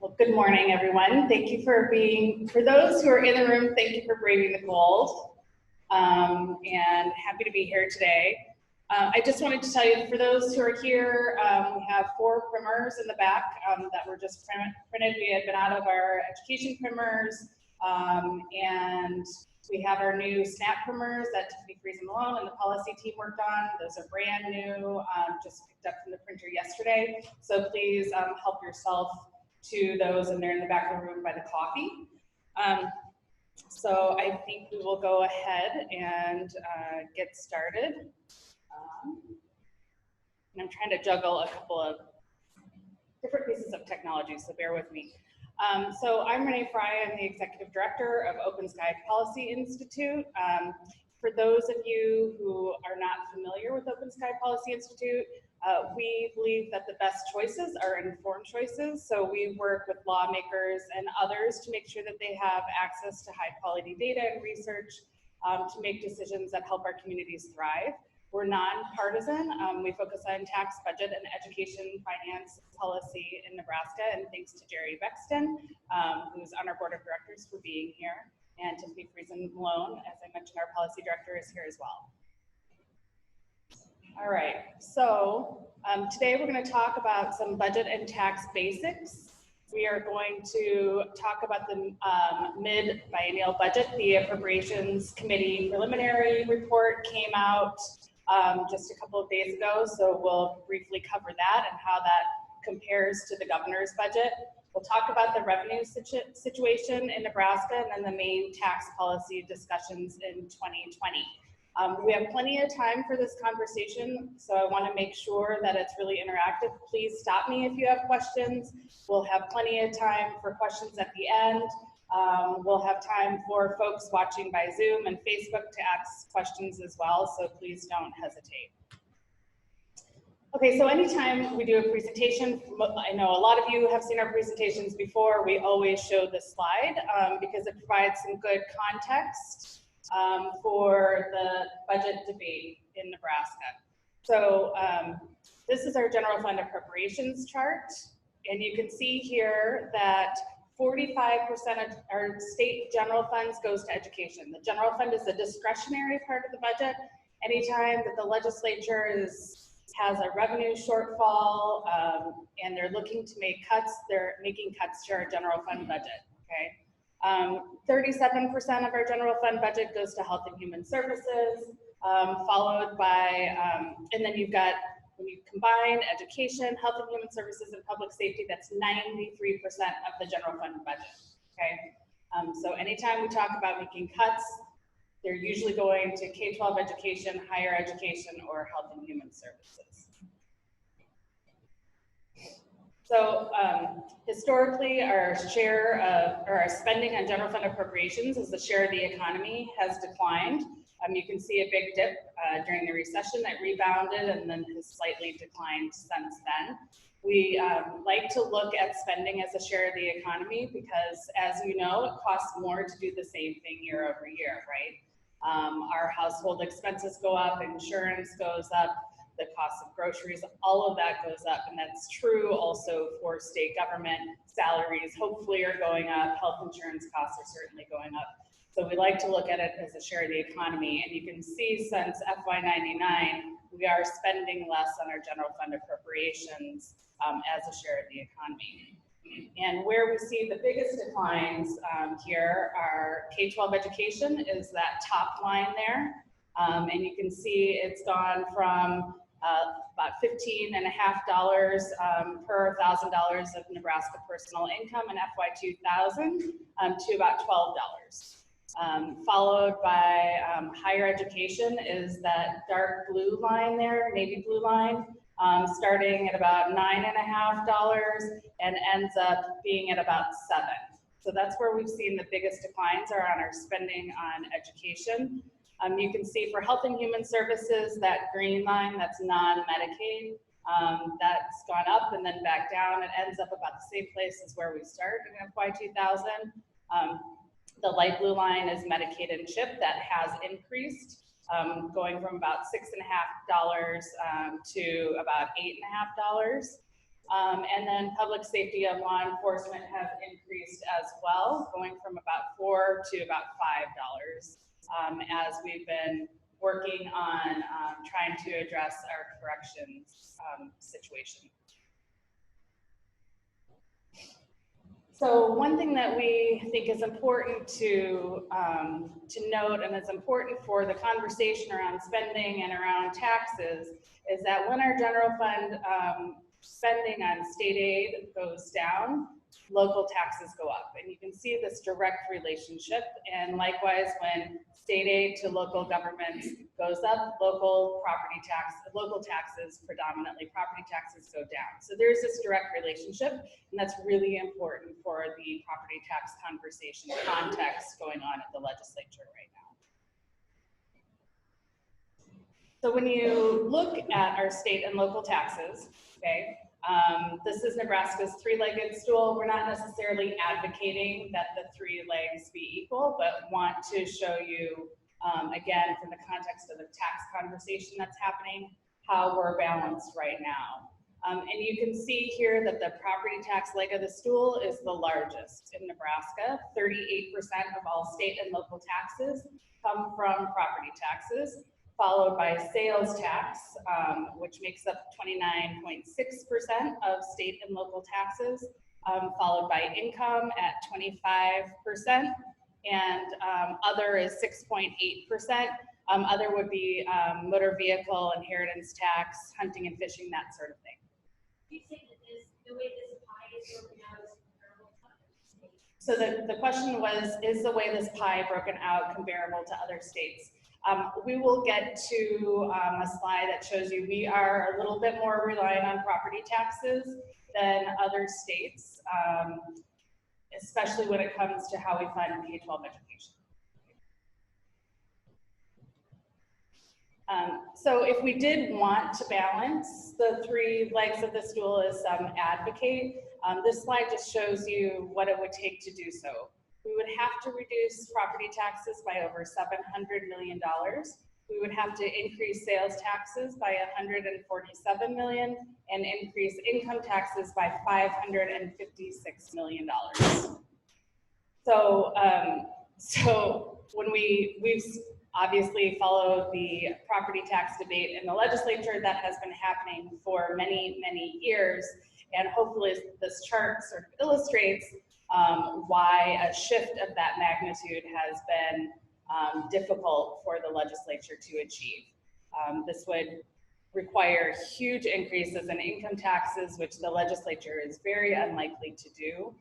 Well, good morning, everyone. Thank you for those who are in the room, thank you for braving the cold. And happy to be here today. I just wanted to tell you, for those who are here, we have 4 primers in the back that were just printed. We had been out of our education primers, and we have our new SNAP primers that Tiffany Friesen-Malone and the policy team worked on. Those are brand new, just picked up from the printer yesterday. So please help yourself to those, and they're in the back of the room by the coffee. So I think we will go ahead and get started. And I'm trying to juggle a couple of different pieces of technology, so bear with me. So I'm Renee Fry. I'm the Executive Director of OpenSky Policy Institute. For those of you who are not familiar with OpenSky Policy Institute, we believe that the best choices are informed choices. So we work with lawmakers and others to make sure that they have access to high quality data and research to make decisions that help our communities thrive. We're nonpartisan. We focus on tax, budget, and education finance policy in Nebraska. And thanks to Jerry Bexton, who's on our board of directors, for being here. And Tiffany Friesen-Malone, as I mentioned, our policy director, is here as well. All right, so today we're going to talk about some budget and tax basics. We are going to talk about the mid-biennial budget. The Appropriations Committee preliminary report came out just a couple of days ago, so we'll briefly cover that and how that compares to the governor's budget. We'll talk about the revenue situation in Nebraska and then the main tax policy discussions in 2020. We have plenty of time for this conversation, so I want to make sure that it's really interactive. Please stop me if you have questions. We'll have plenty of time for questions at the end. We'll have time for folks watching by Zoom and Facebook to ask questions as well, so please don't hesitate. Okay, so anytime we do a presentation, I know a lot of you have seen our presentations before, we always show this slide because it provides some good context for the budget debate in Nebraska. So this is our general fund appropriations chart, and you can see here that 45% of our state general funds goes to education. The general fund is the discretionary part of the budget. Anytime that the legislature has a revenue shortfall and they're looking to make cuts, they're making cuts to our general fund budget, okay? 37% of our general fund budget goes to health and human services, followed by, and then you've got, when you combine education, health and human services, and public safety, that's 93% of the general fund budget, okay? So anytime we talk about making cuts, they're usually going to K-12 education, higher education, or health and human services. So historically, our share of, or our spending on general fund appropriations as the share of the economy has declined. You can see a big dip during the recession that rebounded and then has slightly declined since then. We like to look at spending as a share of the economy because, as you know, it costs more to do the same thing year over year, right? Our household expenses go up, insurance goes up, the cost of groceries, all of that goes up, and that's true also for state government. Salaries hopefully are going up, health insurance costs are certainly going up. So we like to look at it as a share of the economy, and you can see since FY99, we are spending less on our general fund appropriations as a share of the economy. And where we see the biggest declines here are K-12 education is that top line there. And you can see it's gone from about $15.50 per $1,000 of Nebraska personal income in FY 2000 to about $12. Followed by higher education is that dark blue line there, navy blue line, starting at about $9.50 and ends up being at about $7. So that's where we've seen the biggest declines are on our spending on education. You can see for health and human services, that green line, that's non-Medicaid, that's gone up and then back down. It ends up about the same place as where we start in FY 2000. The light blue line is Medicaid and CHIP, that has increased, going from about $6.50 to about $8.50. And then public safety and law enforcement have increased as well, going from about $4 to about $5 as we've been working on trying to address our corrections situation. So one thing that we think is important to note, and it's important for the conversation around spending and around taxes, is that when our general fund spending on state aid goes down, local taxes go up. And you can see this direct relationship. And likewise, when state aid to local governments goes up, local taxes, predominantly property taxes, go down. So there's this direct relationship, and that's really important for the property tax conversation context going on at the legislature right now. So when you look at our state and local taxes, okay, this is Nebraska's three-legged stool. We're not necessarily advocating that the three legs be equal, but want to show you, again, from the context of the tax conversation that's happening, how we're balanced right now. And you can see here that the property tax leg of the stool is the largest in Nebraska. 38% of all state and local taxes come from property taxes, followed by sales tax, which makes up 29.6% of state and local taxes, followed by income at 25%, and other is 6.8%. Other would be motor vehicle, inheritance tax, hunting and fishing, that sort of thing. Do you think that the way this pie is broken out is comparable to other states? So the question was, is the way this pie broken out comparable to other states? We will get to a slide that shows you we are a little bit more reliant on property taxes than other states, especially when it comes to how we fund K-12 education. So if we did want to balance the three legs of the stool as advocate, this slide just shows you what it would take to do so. We would have to reduce property taxes by over $700 million. We would have to increase sales taxes by $147 million and increase income taxes by $556 million. So, when we've obviously followed the property tax debate in the legislature that has been happening for many, many years, and hopefully this chart sort of illustrates why a shift of that magnitude has been difficult for the legislature to achieve. This would require huge increases in income taxes, which the legislature is very unlikely to do,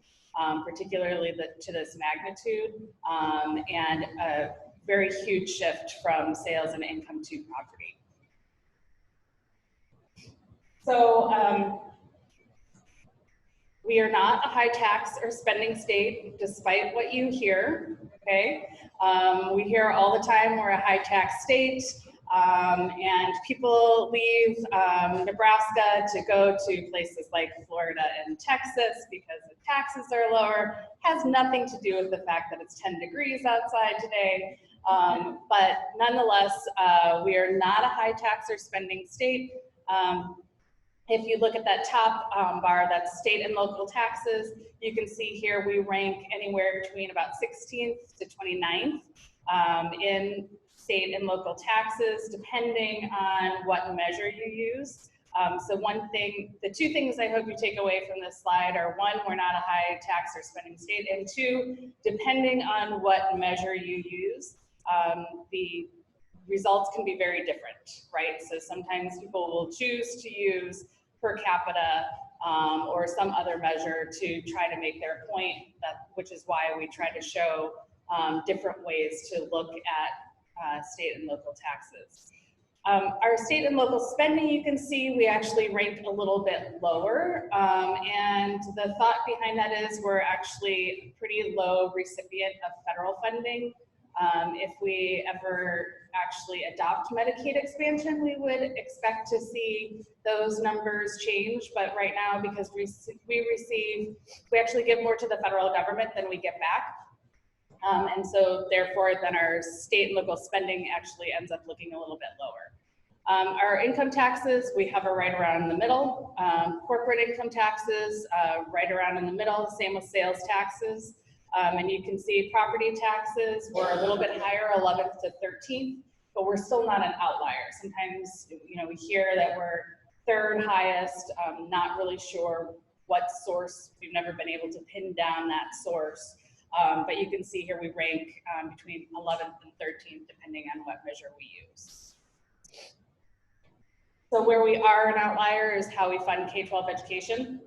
particularly to this magnitude, and a very huge shift from sales and income to property. So, we are not a high tax or spending state, despite what you hear, okay? We hear all the time we're a high tax state, and people leave Nebraska to go to places like Florida and Texas because the taxes are lower. Has nothing to do with the fact that it's 10 degrees outside today, but nonetheless, we are not a high tax or spending state. If you look at that top bar, that's state and local taxes, you can see here we rank anywhere between about 16th to 29th in state and local taxes, depending on what measure you use. So the two things I hope you take away from this slide are, one, we're not a high tax or spending state, and two, depending on what measure you use, the results can be very different, right? So sometimes people will choose to use per capita or some other measure to try to make their point, which is why we try to show different ways to look at state and local taxes. Our state and local spending, you can see we actually rank a little bit lower, and the thought behind that is we're actually a pretty low recipient of federal funding. If we ever actually adopt Medicaid expansion, we would expect to see those numbers change. But right now, because we actually give more to the federal government than we get back. And so therefore, then our state and local spending actually ends up looking a little bit lower. Our income taxes, we hover right around in the middle. Corporate income taxes, right around in the middle, same with sales taxes. And you can see property taxes, we're a little bit higher, 11th to 13th, but we're still not an outlier. Sometimes, you know, we hear that we're third highest, not really sure what source, we've never been able to pin down that source. But you can see here we rank between 11th and 13th, depending on what measure we use. So where we are an outlier is how we fund K-12 education.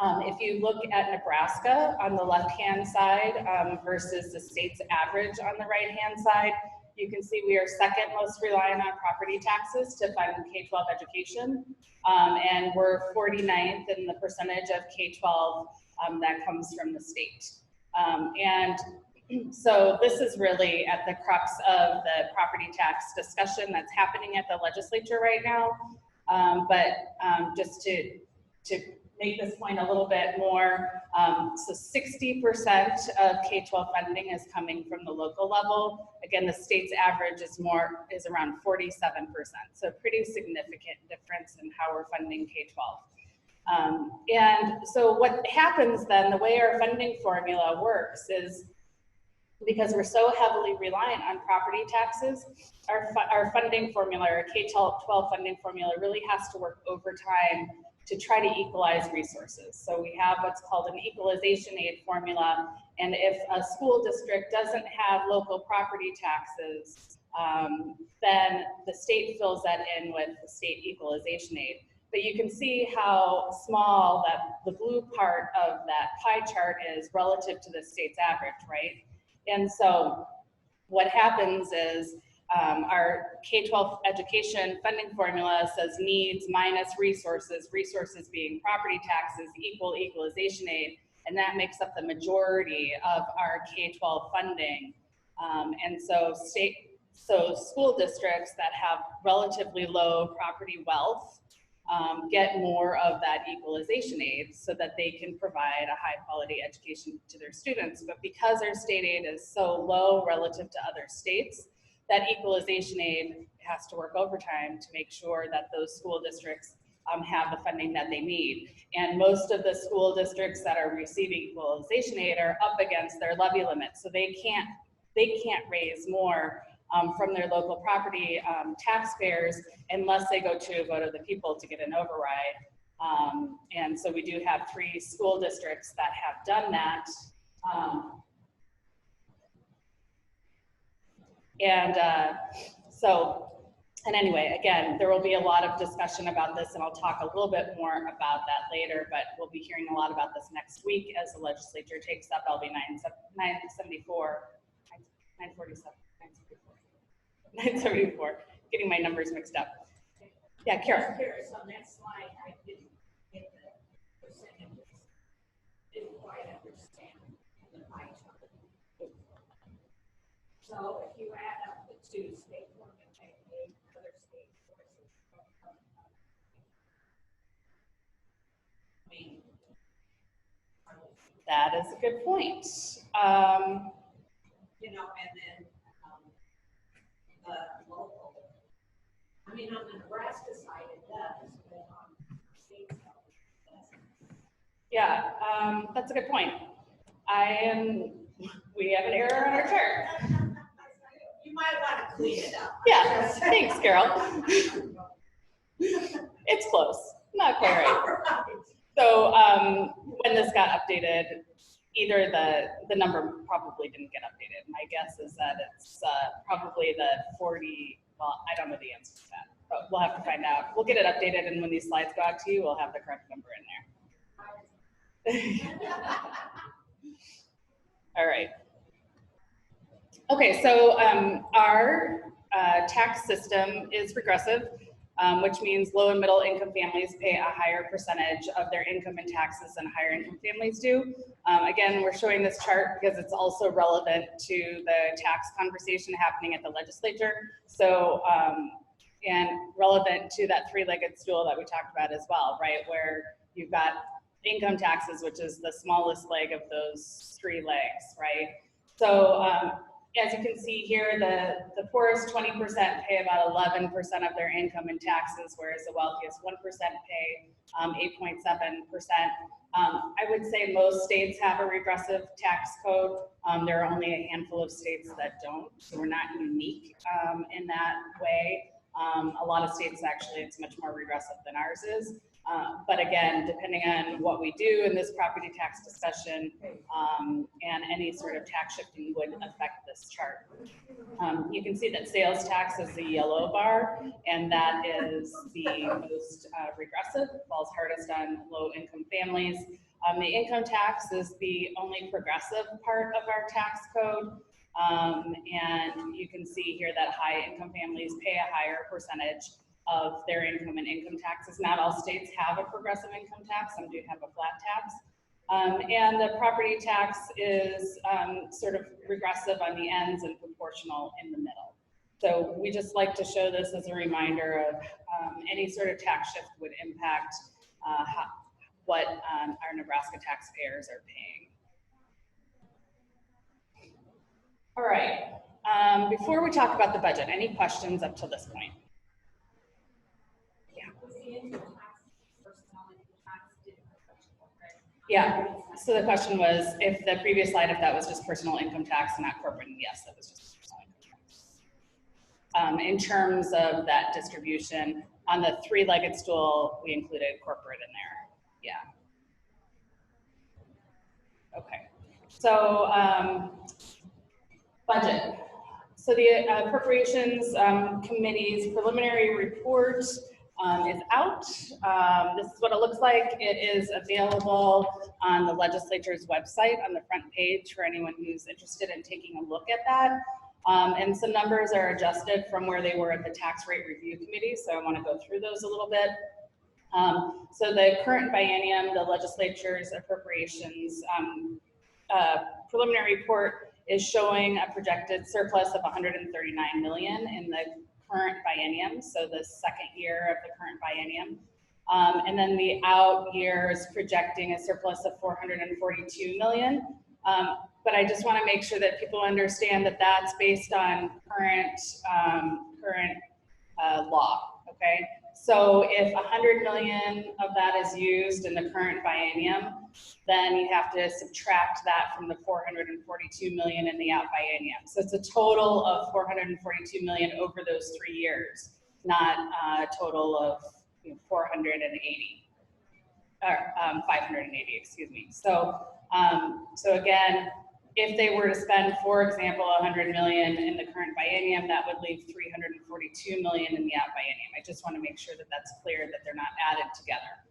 If you look at Nebraska on the left-hand side versus the state's average on the right-hand side, you can see we are second most reliant on property taxes to fund K-12 education. And we're 49th in the percentage of K-12 that comes from the state. And so this is really at the crux of the property tax discussion that's happening at the legislature right now. Just to make this point a little bit more, so 60% of K-12 funding is coming from the local level. Again, the state's average is around 47%. So pretty significant difference in how we're funding K-12. And so what happens then, the way our funding formula works is, because we're so heavily reliant on property taxes, our funding formula, our K-12 funding formula really has to work overtime to try to equalize resources. So we have what's called an equalization aid formula, and if a school district doesn't have local property taxes, then the state fills that in with the state equalization aid. But you can see how small that the blue part of that pie chart is relative to the state's average, right? And so what happens is our K-12 education funding formula says needs minus resources, resources being property taxes equal equalization aid, and that makes up the majority of our K-12 funding. And so school districts that have relatively low property wealth get more of that equalization aid so that they can provide a high quality education to their students. But because our state aid is so low relative to other states, that equalization aid has to work overtime to make sure that those school districts have the funding that they need. And most of the school districts that are receiving equalization aid are up against their levy limit, so they can't raise more from their local property taxpayers unless they go to a vote of the people to get an override. And so we do have 3 school districts that have done that. And anyway, again, there will be a lot of discussion about this, and I'll talk a little bit more about that later, but we'll be hearing a lot about this next week as the legislature takes up LB 974, 947. 974, getting my numbers mixed up. Yeah, Carol. On that slide, I didn't get the percentages. Didn't quite understand the pie chart. So if you add up the 2 state formula and other state sources, I mean, that is a good point. You know, and then the local. I mean, on the Nebraska side, it does, but on the state side, it doesn't. Yeah, that's a good point. We have an error on our chart. You might want to clean it up. Yeah, thanks, Carol. It's close, not quite right. So when this got updated, either the number probably didn't get updated. My guess is that it's probably the 40, well, I don't know the answer to that, but we'll have to find out. We'll get it updated, and when these slides go out to you, we'll have the correct number in there. All right. Okay, so our tax system is regressive, which means low and middle income families pay a higher percentage of their income in taxes than higher income families do. Again, we're showing this chart because it's also relevant to the tax conversation happening at the legislature. So, and relevant to that 3-legged stool that we talked about as well, right? Where you've got income taxes, which is the smallest leg of those 3 legs, right? So As you can see here, the poorest 20% pay about 11% of their income in taxes, whereas the wealthiest 1% pay 8.7%. I would say most states have a regressive tax code. There are only a handful of states that don't, so we're not unique in that way. A lot of states actually, it's much more regressive than ours is. But again, depending on what we do in this property tax discussion, and any sort of tax shifting would affect this chart. You can see that sales tax is the yellow bar, and that is the most regressive, falls hardest on low income families. The income tax is the only progressive part of our tax code. And you can see here that high income families pay a higher percentage of their income and income taxes. Not all states have a progressive income tax, some do have a flat tax. And the property tax is sort of regressive on the ends and proportional in the middle. So we just like to show this as a reminder of any sort of tax shift would impact what our Nebraska taxpayers are paying. All right, before we talk about the budget, any questions up till this point? Yeah, so the question was if the previous slide, if that was just personal income tax and not corporate, and yes, that was just personal income tax. In terms of that distribution, on the three-legged stool, we included corporate in there, yeah. Okay, so budget. So the Appropriations Committee's preliminary report is out. This is what it looks like. It is available on the legislature's website on the front page for anyone who's interested in taking a look at that. And some numbers are adjusted from where they were at the Tax Rate Review Committee, so I want to go through those a little bit. So the current biennium, the legislature's appropriations preliminary report is showing a projected surplus of 139 million in the current biennium, so the second year of the current biennium. And then the out year is projecting a surplus of 442 million. But I just want to make sure that people understand that that's based on current law, okay? So if 100 million of that is used in the current biennium, then you have to subtract that from the 442 million in the out biennium. So it's a total of 442 million over those 3 years, not a total of 480, or 580, excuse me. So, so again, if they were to spend, for example, 100 million in the current biennium, that would leave 342 million in the out biennium. I just want to make sure that that's clear, that they're not added together.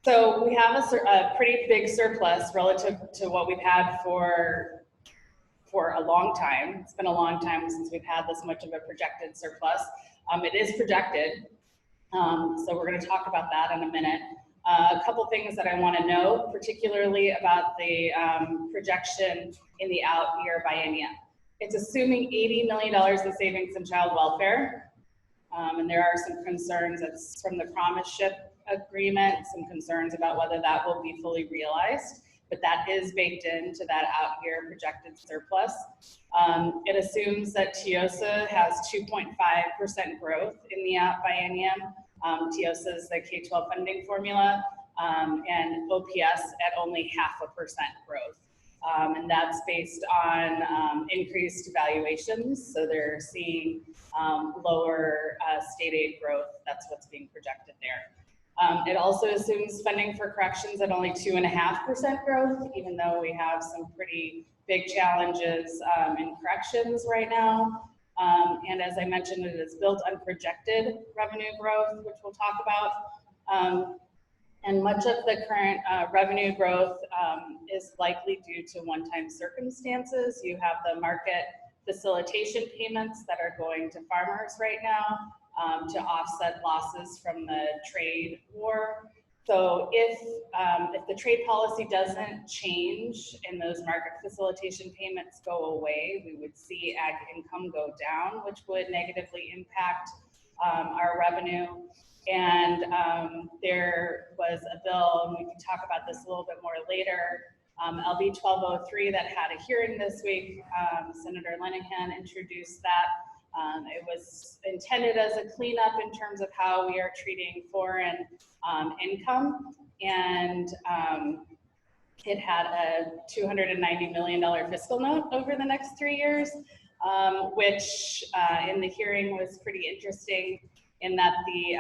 So we have a pretty big surplus relative to what we've had for a long time. It's been a long time since we've had this much of a projected surplus. It is projected, so we're going to talk about that in a minute. A couple things that I want to know, particularly about the projection in the out year biennium. It's assuming $80 million in savings in child welfare, and there are some concerns. It's from the promise ship agreement, some concerns about whether that will be fully realized, but that is baked into that out year projected surplus. It assumes that TIOSA has 2.5% growth in the out biennium. TIOSA is the K-12 funding formula, and OPS at only 0.5% growth. And that's based on increased valuations. So they're seeing lower state aid growth. That's what's being projected there. It also assumes funding for corrections at only 2.5% growth, even though we have some pretty big challenges in corrections right now. And as I mentioned, it is built on projected revenue growth, which we'll talk about. And much of the current revenue growth is likely due to one-time circumstances. You have the market facilitation payments that are going to farmers right now to offset losses from the trade war. So if the trade policy doesn't change and those market facilitation payments go away, we would see ag income go down, which would negatively impact our revenue. And there was a bill, and we can talk about this a little bit more later, LB 1203 that had a hearing this week. Senator Lenahan introduced that. It was intended as a cleanup in terms of how we are treating foreign income, and it had a $290 million fiscal note over the next 3 years, which in the hearing was pretty interesting in that the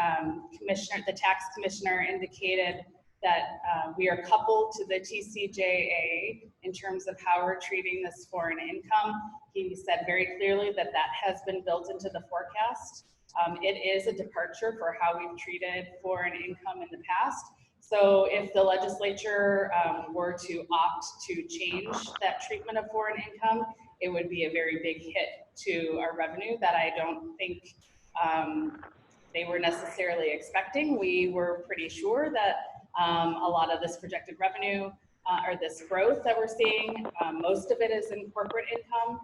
tax commissioner indicated that we are coupled to the TCJA in terms of how we're treating this foreign income. He said very clearly that that has been built into the forecast. It is a departure for how we've treated foreign income in the past. So if the legislature were to opt to change that treatment of foreign income, it would be a very big hit to our revenue that I don't think they were necessarily expecting. We were pretty sure that a lot of this projected revenue or this growth that we're seeing, most of it is in corporate income.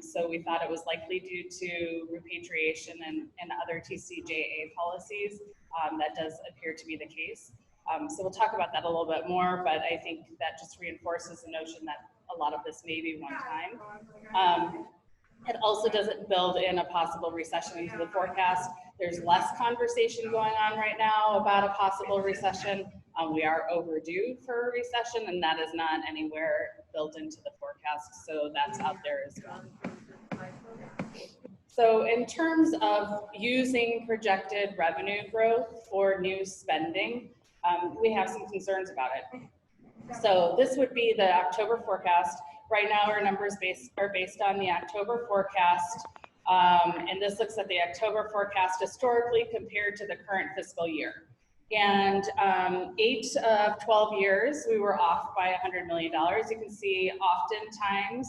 So we thought it was likely due to repatriation and other TCJA policies. That does appear to be the case. So we'll talk about that a little bit more, but I think that just reinforces the notion that a lot of this may be one time. It also doesn't build in a possible recession into the forecast. There's less conversation going on right now about a possible recession. We are overdue for a recession, and that is not anywhere built into the forecast, so that's out there as well. So in terms of using projected revenue growth for new spending, we have some concerns about it. So this would be the October forecast. Right now, our numbers are based on the October forecast, and this looks at the October forecast historically compared to the current fiscal year. And 8 of 12 years, we were off by $100 million. You can see oftentimes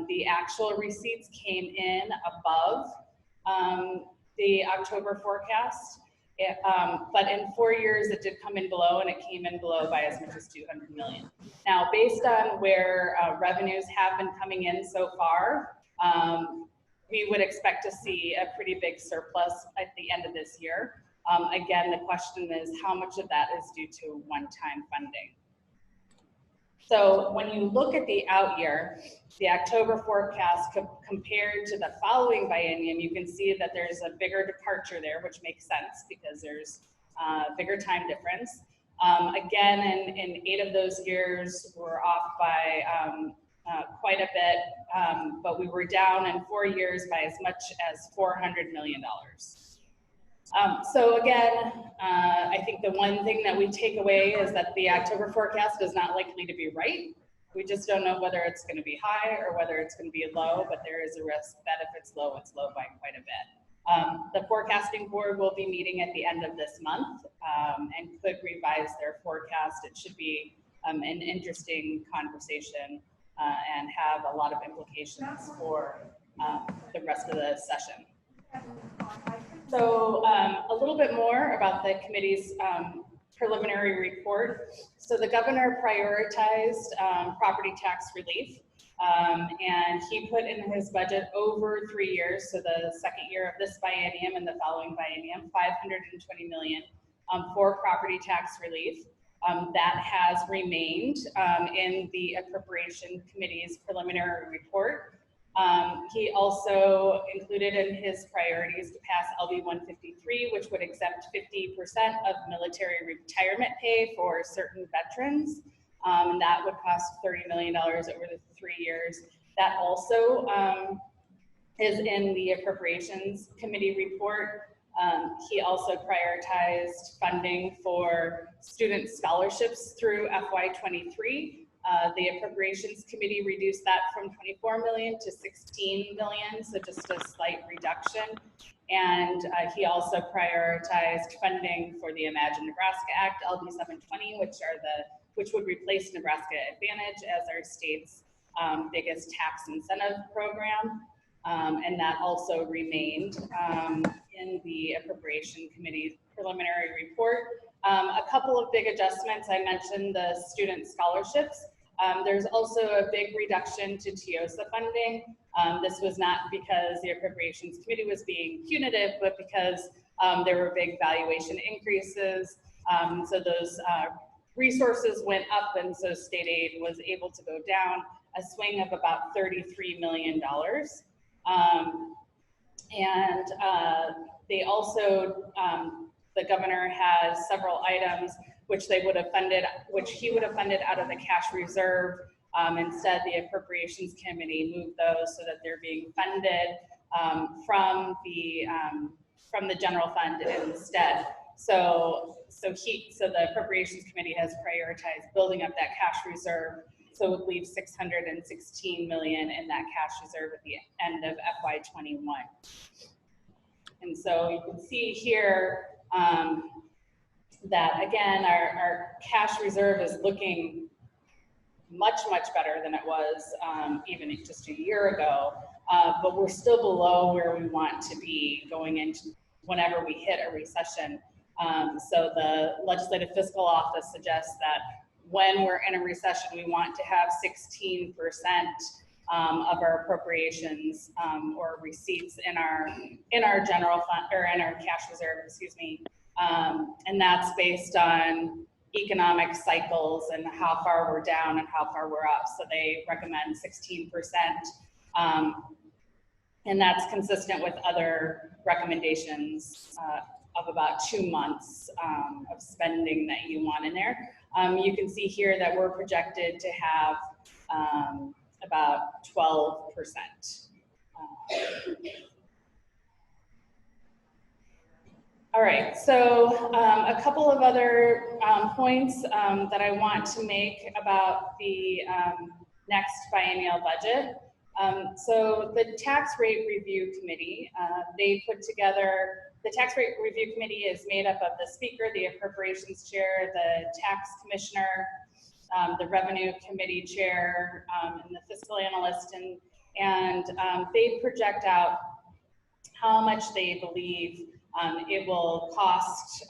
the actual receipts came in above the October forecast. But in 4 years, it did come in below, and it came in below by as much as $200 million. Now, based on where revenues have been coming in so far, we would expect to see a pretty big surplus at the end of this year. Again, the question is how much of that is due to one-time funding. So when you look at the out year, the October forecast compared to the following biennium, you can see that there's a bigger departure there, which makes sense because there's a bigger time difference. Again, in 8 of those years, we're off by quite a bit, but we were down in 4 years by as much as $400 million. So again, I think the one thing that we take away is that the October forecast is not likely to be right. We just don't know whether it's going to be high or whether it's going to be low, but there is a risk that if it's low by quite a bit. The forecasting board will be meeting at the end of this month and could revise their forecast. It should be an interesting conversation and have a lot of implications for the rest of the session. So a little bit more about the committee's preliminary report. So the governor prioritized property tax relief, and he put in his budget over 3 years, so the second year of this biennium and the following biennium, $520 million for property tax relief. That has remained in the Appropriation Committee's preliminary report. He also included in his priorities to pass LB 153, which would exempt 50% of military retirement pay for certain veterans. And that would cost $30 million over the 3 years. That also is in the Appropriations Committee report. He also prioritized funding for student scholarships through FY23. The Appropriations Committee reduced that from 24 million to 16 million, so just a slight reduction. And he also prioritized funding for the Imagine Nebraska Act, LB 720, which would replace Nebraska Advantage as our state's biggest tax incentive program. And that also remained in the Appropriation Committee's preliminary report. A couple of big adjustments. I mentioned the student scholarships. There's also a big reduction to TIOSA funding. This was not because the Appropriations Committee was being punitive, but because there were big valuation increases. So those resources went up, and so state aid was able to go down a swing of about $33 million. They also, the governor has several items which they would have funded, which he would have funded out of the cash reserve. Instead, the Appropriations Committee moved those so that they're being funded from the general fund instead. So the Appropriations Committee has prioritized building up that cash reserve. So it would leave $616 million in that cash reserve at the end of FY21. And so you can see here that again, our cash reserve is looking much, much better than it was even just a year ago. But we're still below where we want to be going into whenever we hit a recession. So the Legislative Fiscal Office suggests that when we're in a recession, we want to have 16% of our appropriations or receipts in our general fund, or in our cash reserve, excuse me. And that's based on economic cycles and how far we're down and how far we're up. So they recommend 16%. And that's consistent with other recommendations of about 2 months of spending that you want in there. You can see here that we're projected to have about 12%. All right, so a couple of other points that I want to make about the next biennial budget. So the Tax Rate Review Committee, they put together, the Tax Rate Review Committee is made up of the Speaker, the Appropriations Chair, the Tax Commissioner, the Revenue Committee Chair, and the Fiscal Analyst, and they project out how much they believe it will cost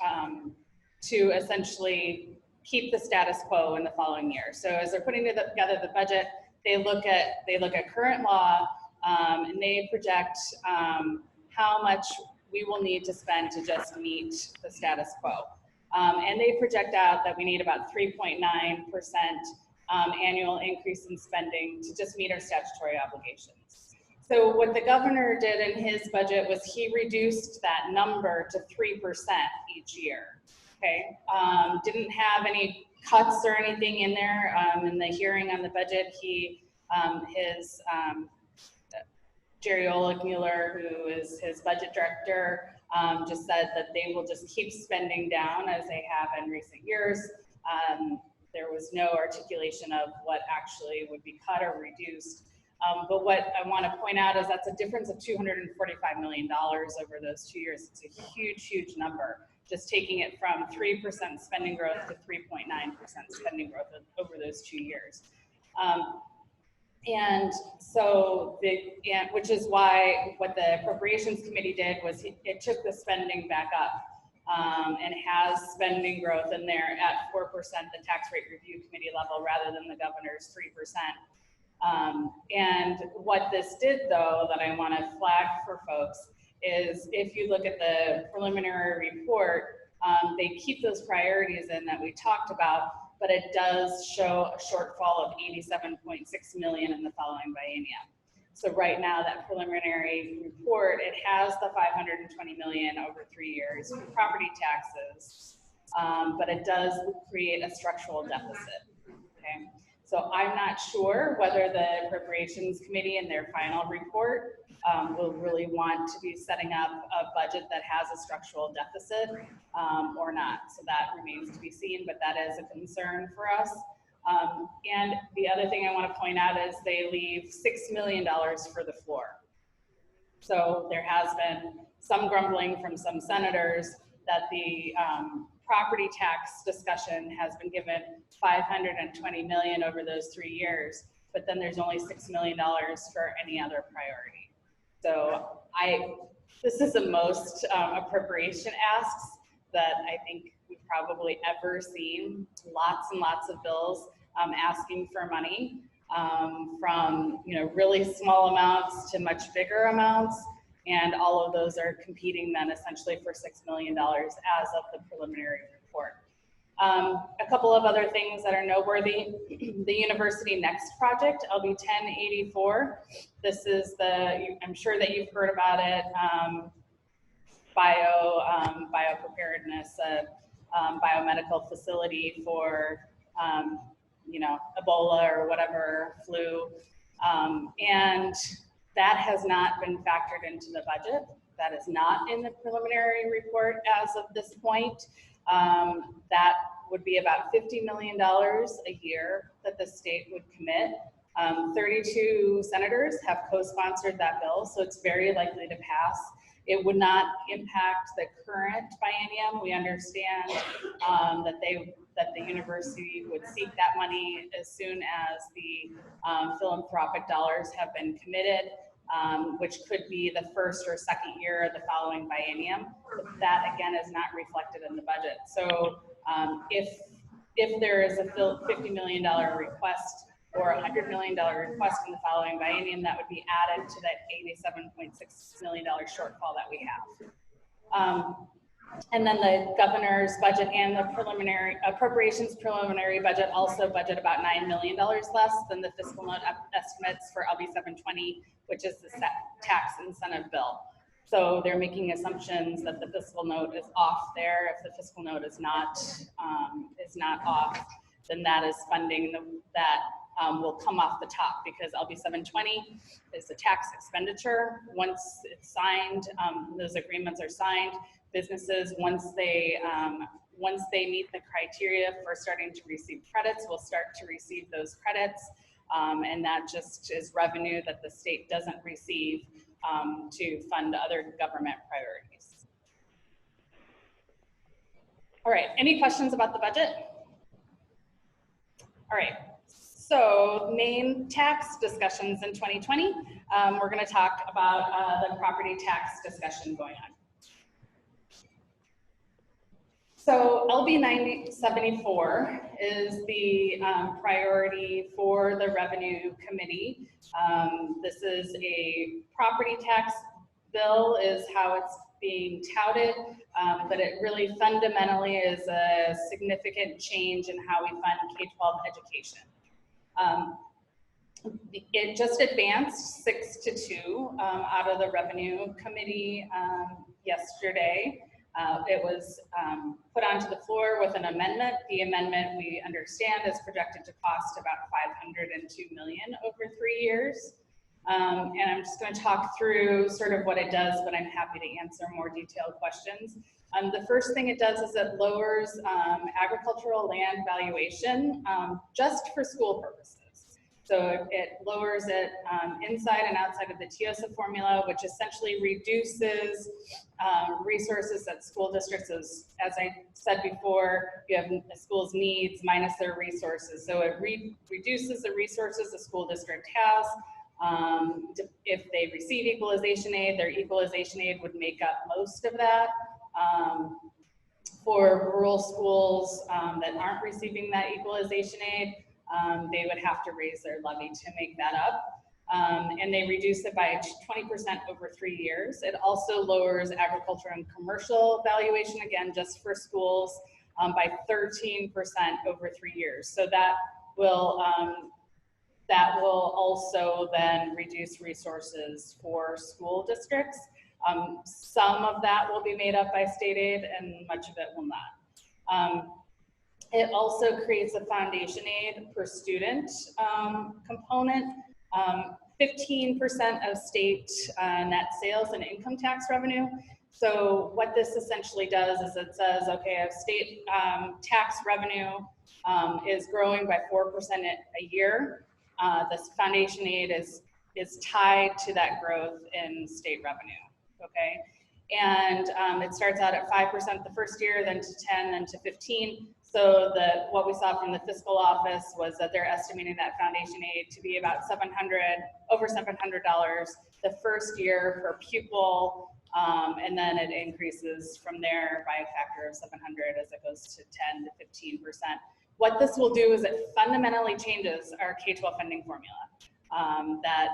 to essentially keep the status quo in the following year. So as they're putting together the budget, they look at current law and they project how much we will need to spend to just meet the status quo. And they project out that we need about 3.9% annual increase in spending to just meet our statutory obligations. So what the governor did in his budget was he reduced that number to 3% each year, okay? Didn't have any cuts or anything in there. In the hearing on the budget, Jerry Oligmuller, who is his budget director, just said that they will just keep spending down as they have in recent years. There was no articulation of what actually would be cut or reduced. But what I want to point out is that's a difference of $245 million over those 2 years. It's a huge, huge number, just taking it from 3% spending growth to 3.9% spending growth over those 2 years. And so, which is why what the Appropriations Committee did was it took the spending back up and has spending growth in there at 4%, the Tax Rate Review Committee level, rather than the governor's 3%. And what this did, though, that I want to flag for folks is if you look at the preliminary report, they keep those priorities in that we talked about, but it does show a shortfall of $87.6 million in the following biennium. So right now, that preliminary report, it has the $520 million over 3 years for property taxes, but it does create a structural deficit, okay? So I'm not sure whether the Appropriations Committee in their final report will really want to be setting up a budget that has a structural deficit or not. So that remains to be seen, but that is a concern for us. And the other thing I want to point out is they leave $6 million for the floor. So there has been some grumbling from some senators that the property tax discussion has been given $520 million over those 3 years, but then there's only $6 million for any other priority. So this is the most appropriation asks that I think we've probably ever seen. Lots and lots of bills asking for money from really small amounts to much bigger amounts. And all of those are competing then essentially for $6 million as of the preliminary report. A couple of other things that are noteworthy, the University Next project, LB 1084. This is I'm sure that you've heard about it, biopreparedness, biomedical facility for, Ebola or whatever, flu. And that has not been factored into the budget. That is not in the preliminary report as of this point. That would be about $50 million a year that the state would commit. 32 senators have co-sponsored that bill, so it's very likely to pass. It would not impact the current biennium. We understand that the university would seek that money as soon as the philanthropic dollars have been committed, which could be the first or second year of the following biennium. That again is not reflected in the budget. So if there is a $50 million request or a $100 million request in the following biennium, that would be added to that $87.6 million shortfall that we have. And then the governor's budget and the preliminary appropriations preliminary budget also budget about $9 million less than the fiscal note estimates for LB 720, which is the tax incentive bill. So they're making assumptions that the fiscal note is off there. If the fiscal note is not off, then that is funding that will come off the top, because LB 720 is a tax expenditure. Once it's signed, those agreements are signed. Businesses, once they meet the criteria for starting to receive credits, will start to receive those credits, and that just is revenue that the state doesn't receive to fund other government priorities. All right, any questions about the budget? All right, so main tax discussions in 2020. We're going to talk about the property tax discussion going on. So LB 9074 is the priority for the Revenue Committee. This is a property tax bill is how it's being touted, but it really fundamentally is a significant change in how we fund K-12 education. It just advanced 6-2 out of the Revenue Committee yesterday. It was put onto the floor with an amendment. The amendment, we understand, is projected to cost about $502 million over 3 years. And I'm just going to talk through sort of what it does, but I'm happy to answer more detailed questions. The first thing it does is it lowers agricultural land valuation just for school purposes. So it lowers it inside and outside of the TIOSA formula, which essentially reduces resources that school districts, as I said before, you have a school's needs minus their resources. So it reduces the resources the school district has. If they receive equalization aid, their equalization aid would make up most of that. For rural schools that aren't receiving that equalization aid, they would have to raise their levy to make that up. And they reduce it by 20% over 3 years. It also lowers agriculture and commercial valuation, again, just for schools, by 13% over 3 years. So that will also then reduce resources for school districts. Some of that will be made up by state aid and much of it will not. It also creates a foundation aid per student component. 15% of state net sales and income tax revenue. So what this essentially does is it says, okay, if state tax revenue is growing by 4% a year, this foundation aid is tied to that growth in state revenue, okay? And it starts out at 5% the first year, then to 10, then to 15. So what we saw from the fiscal office was that they're estimating that foundation aid to be about over $700 the first year per pupil, and then it increases from there by a factor of 700 as it goes to 10 to 15%. What this will do is it fundamentally changes our K-12 funding formula. That,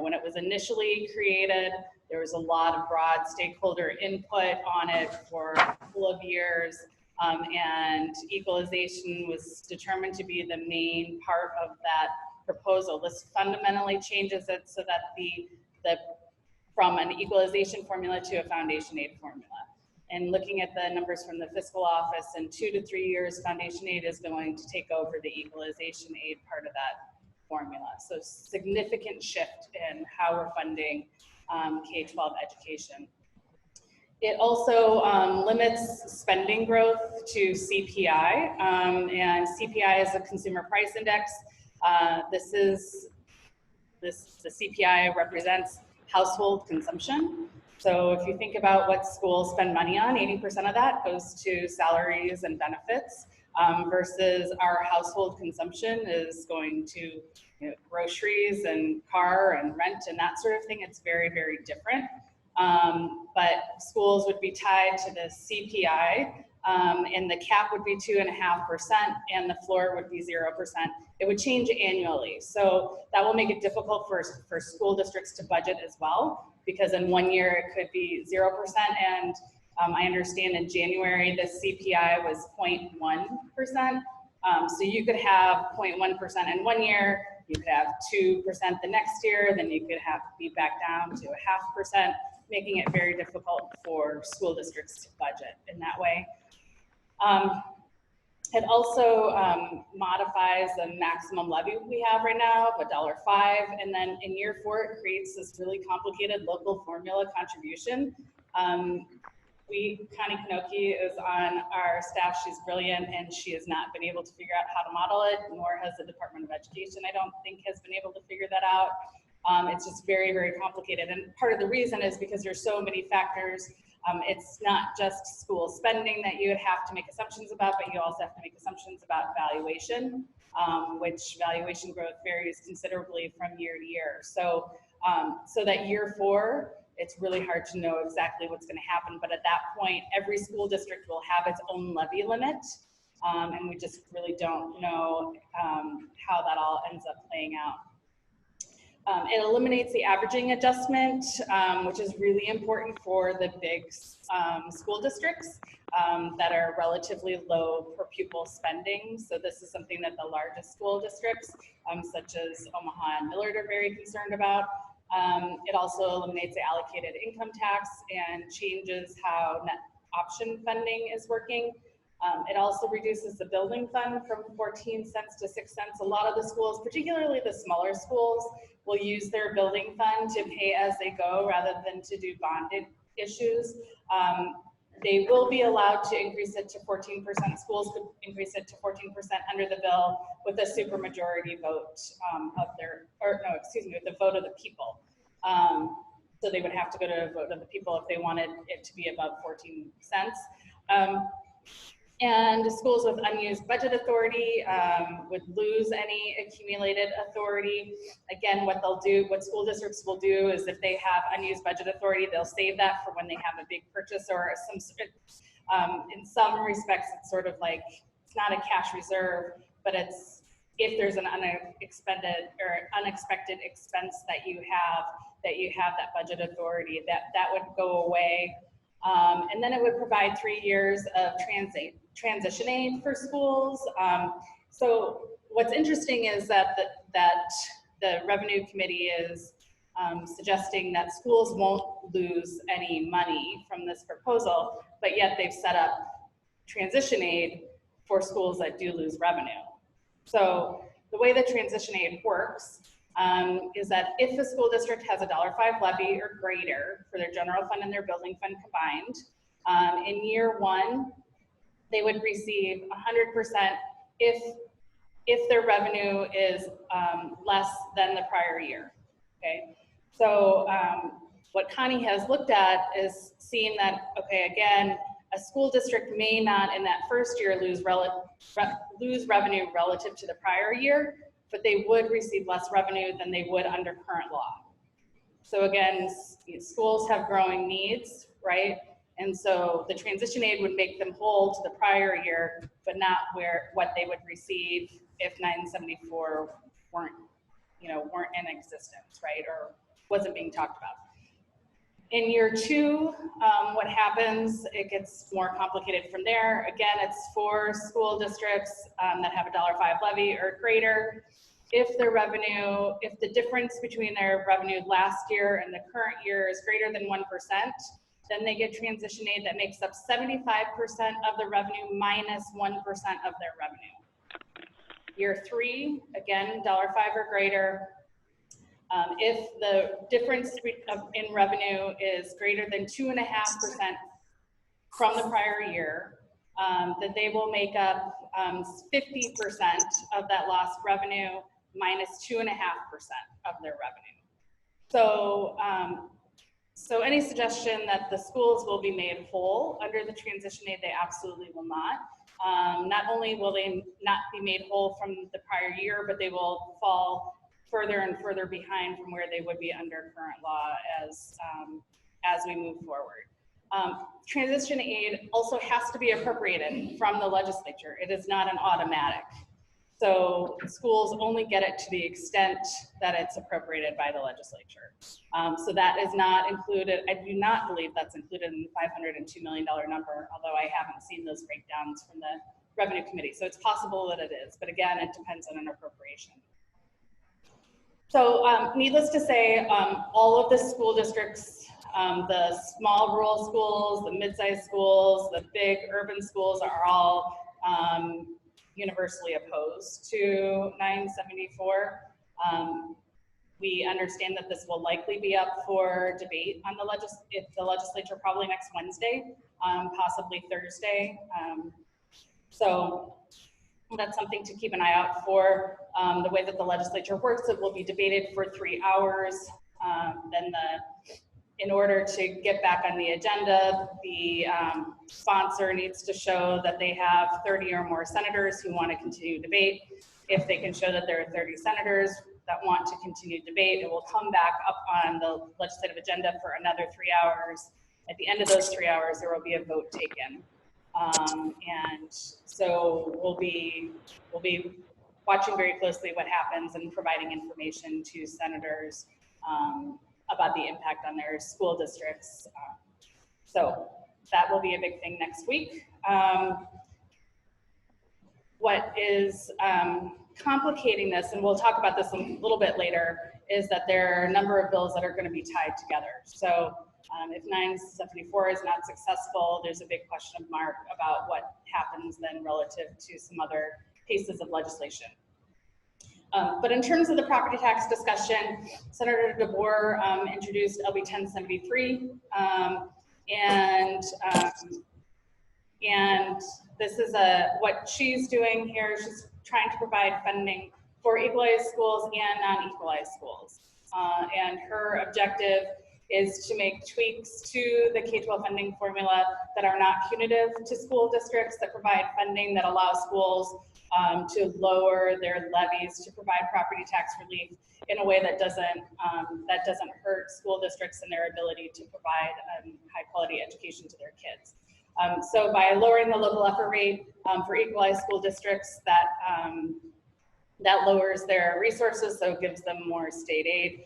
when it was initially created, there was a lot of broad stakeholder input on it for a couple of years. And equalization was determined to be the main part of that proposal. This fundamentally changes it so that from an equalization formula to a foundation aid formula. And looking at the numbers from the fiscal office, in 2 to 3 years, foundation aid is going to take over the equalization aid part of that formula. So significant shift in how we're funding K-12 education. It also limits spending growth to CPI, and CPI is a consumer price index. The CPI represents household consumption. So if you think about what schools spend money on, 80% of that goes to salaries and benefits, versus our household consumption is going to groceries and car and rent and that sort of thing. It's very, very different. But schools would be tied to the CPI, and the cap would be 2.5%, and the floor would be 0%. It would change annually. So that will make it difficult for school districts to budget as well, because in 1 year it could be 0%, and I understand in January the CPI was 0.1%. So you could have 0.1% in 1 year, you could have 2% the next year, then you could have to be back down to 0.5%, making it very difficult for school districts to budget in that way. It also modifies the maximum levy we have right now of $1.05, and then in year 4 it creates this really complicated local formula contribution. Connie Kanoki is on our staff. She's brilliant, and she has not been able to figure out how to model it, nor has the Department of Education, I don't think, has been able to figure that out. It's just very, very complicated. And part of the reason is because there's so many factors. It's not just school spending that you would have to make assumptions about, but you also have to make assumptions about valuation, which valuation growth varies considerably from year to year. So, so that year 4, it's really hard to know exactly what's going to happen. But at that point, every school district will have its own levy limit. And we just really don't know how that all ends up playing out. It eliminates the averaging adjustment, which is really important for the big school districts that are relatively low per pupil spending. So this is something that the largest school districts, such as Omaha and Millard, are very concerned about. It also eliminates the allocated income tax and changes how net option funding is working. It also reduces the building fund from 14 cents to 6 cents. A lot of the schools, particularly the smaller schools, will use their building fund to pay as they go rather than to do bonded issues. They will be allowed to increase it to 14%. Schools could increase it to 14% under the bill with a supermajority vote with the vote of the people. So they would have to go to a vote of the people if they wanted it to be above 14 cents. And schools with unused budget authority would lose any accumulated authority. Again, what school districts will do is if they have unused budget authority, they'll save that for when they have a big purchase or in some respects, it's sort of like, it's not a cash reserve, but it's if there's an unexpected expense that you have that budget authority, that would go away. And then it would provide 3 years of transition aid for schools. So what's interesting is that the Revenue Committee is suggesting that schools won't lose any money from this proposal, but yet they've set up transition aid for schools that do lose revenue. So the way the transition aid works is that if a school district has a $1.05 levy or greater for their general fund and their building fund combined, in year 1, they would receive 100% if their revenue is less than the prior year, okay? So what Connie has looked at is seeing that, okay, again, a school district may not in that first year lose revenue relative to the prior year, but they would receive less revenue than they would under current law. So again, schools have growing needs, right? And so the transition aid would make them whole to the prior year, but not what they would receive if 974 weren't in existence, right? Or wasn't being talked about. In year 2, what happens, it gets more complicated from there. Again, it's for school districts that have a $1.05 levy or greater. If their revenue, if the difference between their revenue last year and the current year is greater than 1%, then they get transition aid that makes up 75% of the revenue minus 1% of their revenue. Year 3, again, $1.05 or greater. If the difference in revenue is greater than 2.5% from the prior year, then they will make up 50% of that lost revenue minus 2.5% of their revenue. So, so any suggestion that the schools will be made whole under the transition aid, they absolutely will not. Not only will they not be made whole from the prior year, but they will fall further and further behind from where they would be under current law as we move forward. Transition aid also has to be appropriated from the legislature. It is not an automatic. So schools only get it to the extent that it's appropriated by the legislature. So that is not included. I do not believe that's included in the $502 million number, although I haven't seen those breakdowns from the Revenue Committee. So it's possible that it is, but again, it depends on an appropriation. So needless to say, all of the school districts, the small rural schools, the mid-sized schools, the big urban schools are all universally opposed to 974. We understand that this will likely be up for debate on the legislature probably next Wednesday, possibly Thursday. So that's something to keep an eye out for. The way that the legislature works, it will be debated for 3 hours. Then in order to get back on the agenda, the sponsor needs to show that they have 30 or more senators who want to continue debate. If they can show that there are 30 senators that want to continue debate, it will come back up on the legislative agenda for another 3 hours. At the end of those 3 hours, there will be a vote taken. And so we'll be watching very closely what happens and providing information to senators about the impact on their school districts. So that will be a big thing next week. What is complicating this, and we'll talk about this a little bit later, is that there are a number of bills that are going to be tied together. So if 974 is not successful, there's a big question mark about what happens then relative to some other pieces of legislation. But in terms of the property tax discussion, Senator DeBoer introduced LB 1073, and this is what she's doing here. She's trying to provide funding for equalized schools and non-equalized schools. And her objective is to make tweaks to the K-12 funding formula that are not punitive to school districts, that provide funding that allow schools to lower their levies to provide property tax relief in a way that doesn't hurt school districts and their ability to provide high quality education to their kids. So by lowering the local effort rate for equalized school districts, that lowers their resources, so it gives them more state aid.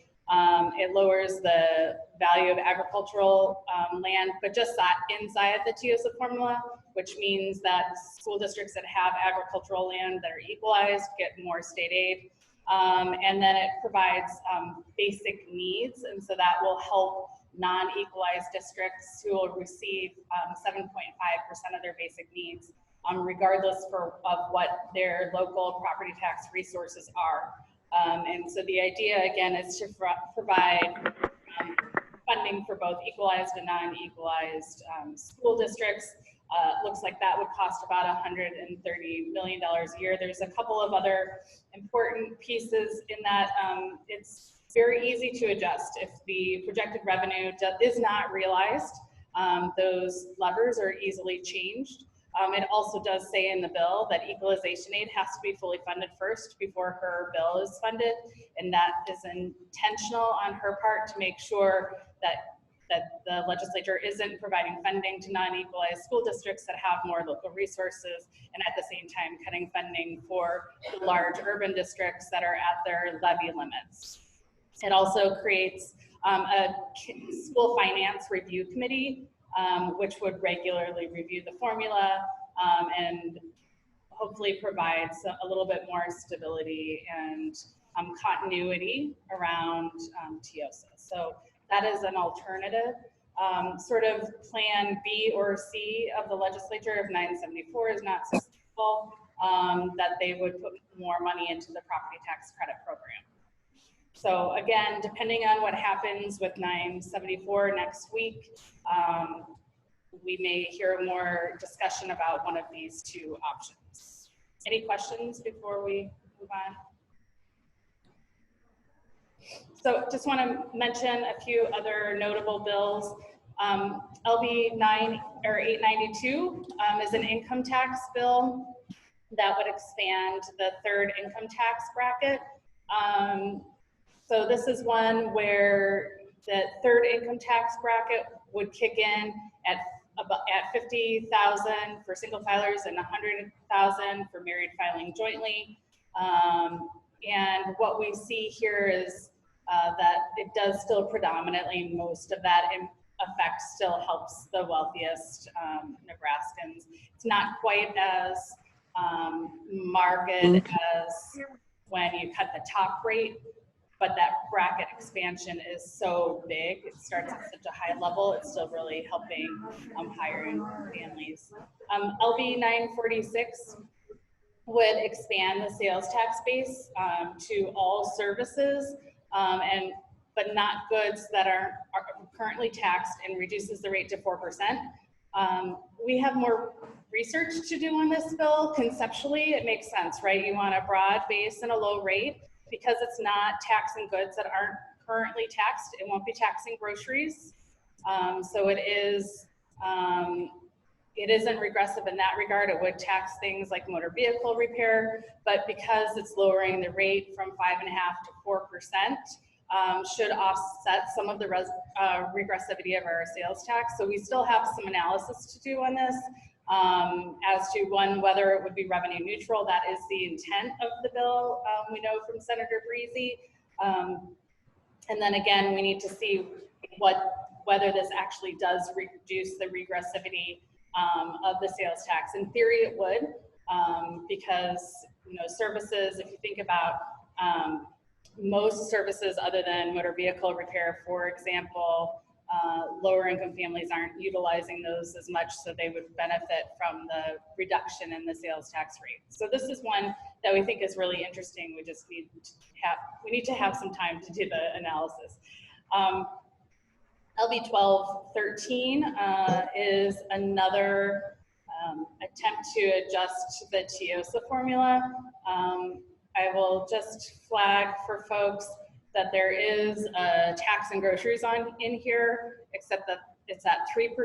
It lowers the value of agricultural land, but just inside the TOSIP formula, which means that school districts that have agricultural land that are equalized get more state aid. And then it provides basic needs, and so that will help non-equalized districts who will receive 7.5% of their basic needs, regardless of what their local property tax resources are. And so the idea, again, is to provide funding for both equalized and non-equalized school districts. Looks like that would cost about $130 million a year. There's a couple of other important pieces in that. It's very easy to adjust. If the projected revenue is not realized, those levers are easily changed. It also does say in the bill that equalization aid has to be fully funded first before her bill is funded, and that is intentional on her part to make sure that the legislature isn't providing funding to non-equalized school districts that have more local resources, and at the same time cutting funding for the large urban districts that are at their levy limits. It also creates school finance review committee, which would regularly review the formula and hopefully provides a little bit more stability and continuity around TIOSA. So that is an alternative. Sort of plan B or C of the legislature if 974 is not successful, that they would put more money into the property tax credit program. So again, depending on what happens with 974 next week, we may hear more discussion about one of these two options. Any questions before we move on? So just want to mention a few other notable bills. LB 892 is an income tax bill that would expand the third income tax bracket. So this is one where the third income tax bracket would kick in at 50,000 for single filers and 100,000 for married filing jointly. And what we see here is that it does still predominantly, most of that effect still helps the wealthiest Nebraskans. It's not quite as marked as when you cut the top rate, but that bracket expansion is so big. It starts at such a high level. It's still really helping higher income families. LB 946 would expand the sales tax base to all services, but not goods that are currently taxed, and reduces the rate to 4%. We have more research to do on this bill. Conceptually, it makes sense, right? You want a broad base and a low rate because it's not taxing goods that aren't currently taxed. It won't be taxing groceries. So it isn't regressive in that regard. It would tax things like motor vehicle repair, but because it's lowering the rate from 5.5% to 4%, should offset some of the regressivity of our sales tax. So we still have some analysis to do on this as to whether it would be revenue neutral. That is the intent of the bill, we know from Senator Breezy. And then again, we need to see whether this actually does reduce the regressivity of the sales tax. In theory, it would, because services, if you think about most services other than motor vehicle repair, for example, lower income families aren't utilizing those as much, so they would benefit from the reduction in the sales tax rate. So this is one that we think is really interesting. We just need to have some time to do the analysis. LB 1213 is another attempt to adjust the TIOSA formula. I will just flag for folks that there is a tax and groceries in here, except that it's at 3%,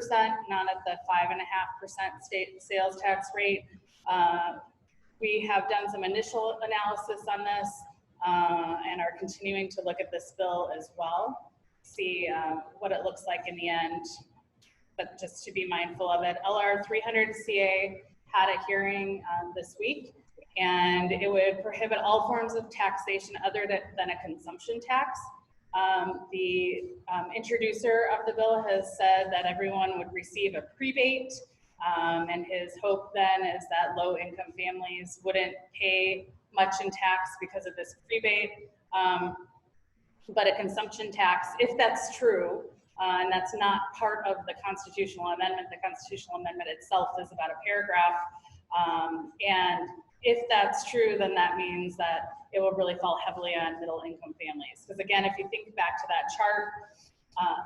not at the 5.5% state sales tax rate. We have done some initial analysis on this and are continuing to look at this bill as well, see what it looks like in the end, but just to be mindful of it. LR 300 CA had a hearing this week, and it would prohibit all forms of taxation other than a consumption tax. The introducer of the bill has said that everyone would receive a prebate, and his hope then is that low-income families wouldn't pay much in tax because of this prebate. But a consumption tax, if that's true, and that's not part of the constitutional amendment. The constitutional amendment itself is about a paragraph, and if that's true, then that means that it will really fall heavily on middle-income families. Because again, if you think back to that chart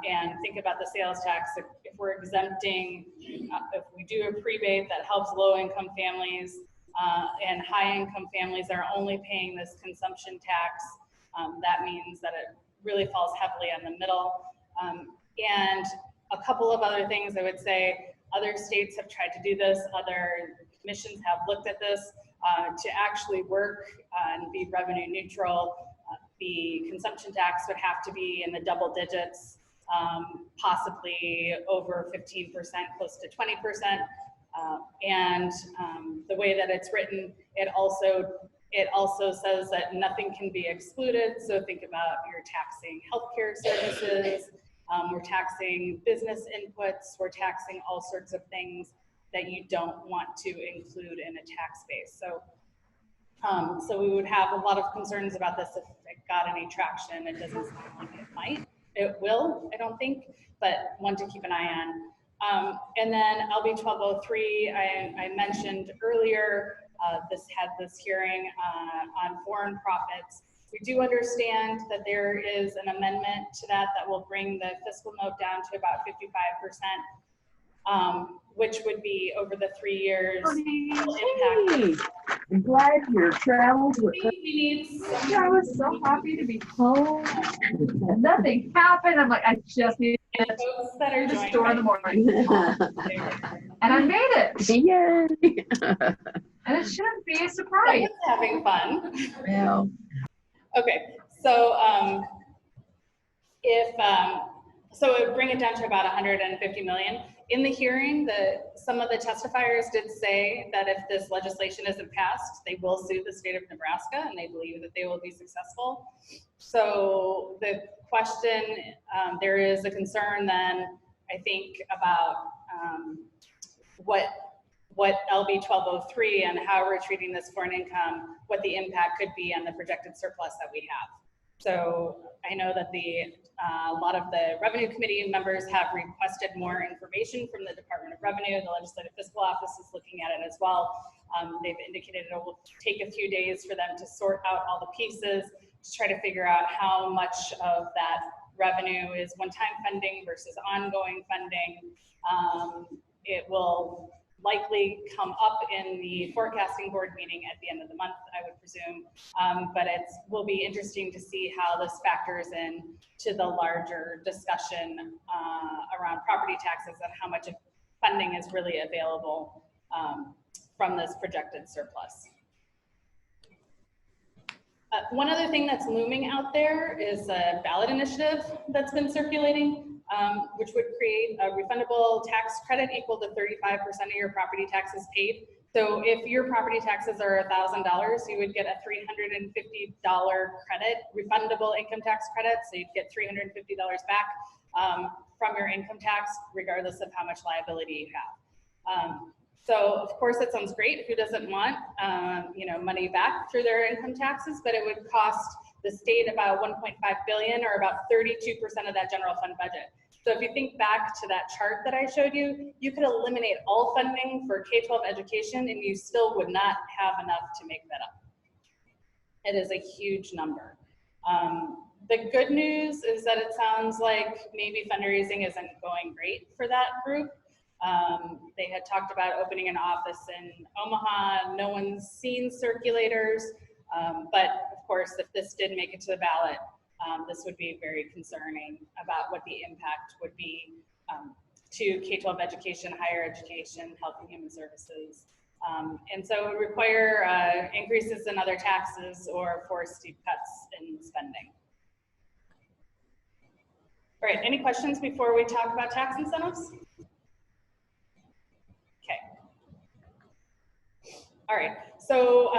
and think about the sales tax, if we're exempting, if we do a prebate that helps low-income families and high-income families are only paying this consumption tax, that means that it really falls heavily on the middle. And a couple of other things I would say, other states have tried to do this, other commissions have looked at this to actually work and be revenue neutral. The consumption tax would have to be in the double digits, possibly over 15%, close to 20%. And the way that it's written, it also It also says that nothing can be excluded. So think about you're taxing healthcare services, we're taxing business inputs, we're taxing all sorts of things that you don't want to include in a tax base. So, so we would have a lot of concerns about this if it got any traction. It doesn't sound like it might. It will, I don't think, but one to keep an eye on. And then LB 1203, I mentioned earlier, this had this hearing on foreign profits. We do understand that there is an amendment to that will bring the fiscal note down to about 55%, which would be over the 3 years. Hey, I'm glad your travels were good. I was so happy to be home. Nothing happened. I'm like, I just need to get Folks that are to the joining store in the morning. And I made it. Yay. And it shouldn't be a So surprise. it's having fun. Well, Okay, so so it would bring it down to about 150 million. In the hearing, some of the testifiers did say that if this legislation isn't passed, they will sue the state of Nebraska, and they believe that they will be successful. So the question, there is a concern then, I think, about what LB 1203 and how we're treating this foreign income, what the impact could be on the projected surplus that we have. So I know that a lot of the Revenue Committee members have requested more information from the Department of Revenue. The Legislative Fiscal Office is looking at it as well. They've indicated it will take a few days for them to sort out all the pieces to try to figure out how much of that revenue is one-time funding versus ongoing funding. It will likely come up in the forecasting board meeting at the end of the month, I would presume. But it will be interesting to see how this factors in to the larger discussion around property taxes and how much funding is really available from this projected surplus. One other thing that's looming out there is a ballot initiative that's been circulating, which would create a refundable tax credit equal to 35% of your property taxes paid. So if your property taxes are $1,000, you would get a $350 credit, refundable income tax credit. So you'd get $350 back from your income tax, regardless of how much liability you have. So of course it sounds great. Who doesn't want money back through their income taxes? But it would cost the state about 1.5 billion, or about 32% of that general fund budget. So if you think back to that chart that I showed you, you could eliminate all funding for K-12 education and you still would not have enough to make that up. It is a huge number. The good news is that it sounds like maybe fundraising isn't going great for that group. They had talked about opening an office in Omaha. No one's seen circulators, but of course, if this did make it to the ballot, this would be very concerning about what the impact would be to K-12 education, higher education, health and human services. And so it would require increases in other taxes or force steep cuts in spending. All right, any questions before we talk about tax incentives? All right, so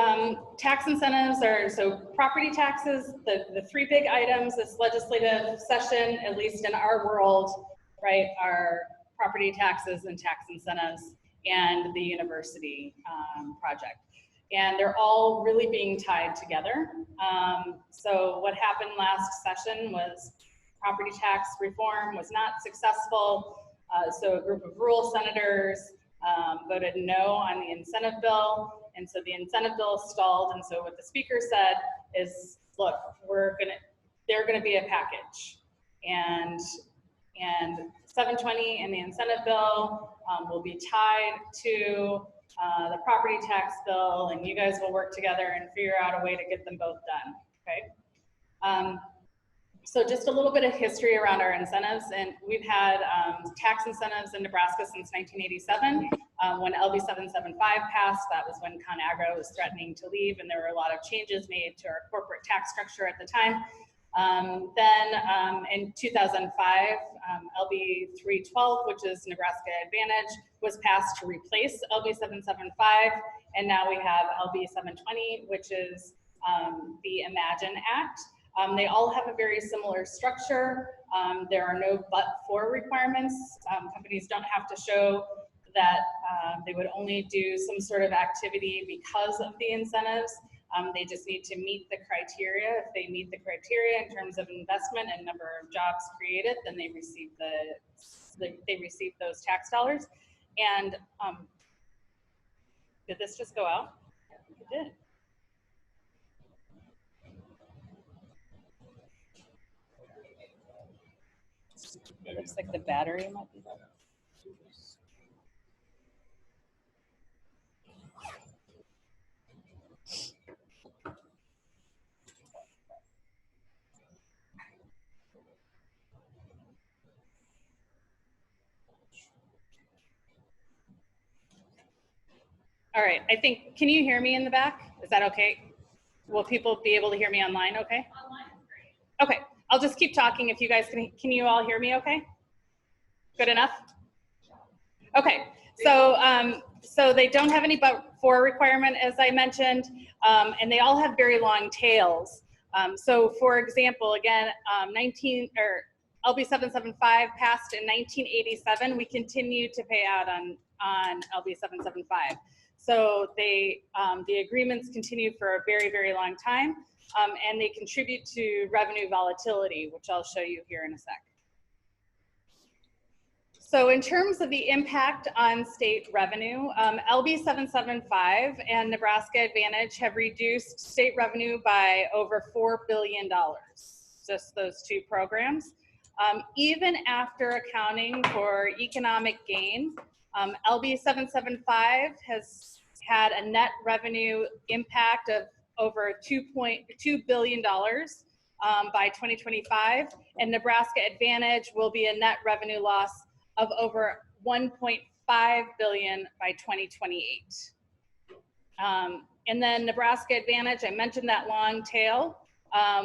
tax incentives are, so property taxes, the three big items this legislative session, at least in our world, right, are property taxes and tax incentives and the university project. And they're all really being tied together. So what happened last session was property tax reform was not successful. So a group of rural senators voted no on the incentive bill. And so the incentive bill stalled. And so what the speaker said is, look, they're gonna be a package. And 720 and the incentive bill will be tied to the property tax bill, and you guys will work together and figure out a way to get them both done, okay? So just a little bit of history around our incentives, and we've had tax incentives in Nebraska since 1987. When LB 775 passed, that was when ConAgra was threatening to leave, and there were a lot of changes made to our corporate tax structure at the time. Then in 2005, LB 312, which is Nebraska Advantage, was passed to replace LB 775, and now we have LB 720, which is the Imagine Act. They all have a very similar structure. There are no but-for requirements. Companies don't have to show that they would only do some sort of activity because of the incentives. They just need to meet the criteria. If they meet the criteria in terms of investment and number of jobs created, then they receive those tax dollars. And did this just go out? It did. It looks like the battery might be there. All right, I think, can you hear me in the back? Is that okay? Will people be able to hear me online okay? Online is great. Okay, I'll just keep talking if you guys can you all hear me okay? Good enough? Okay, so so they don't have any but-for requirement, as I mentioned, and they all have very long tails. So for example, again, LB 775 passed in 1987. We continue to pay out on LB 775. So they, the agreements continue for a very, very long time, and they contribute to revenue volatility, which I'll show you here in a sec. So in terms of the impact on state revenue, LB 775 and Nebraska Advantage have reduced state revenue by over $4 billion, just those two programs. Even after accounting for economic gain, LB 775 has had a net revenue impact of over $2.2 billion by 2025, and Nebraska Advantage will be a net revenue loss of over $1.5 billion by 2028. And then Nebraska Advantage, I mentioned that long tail,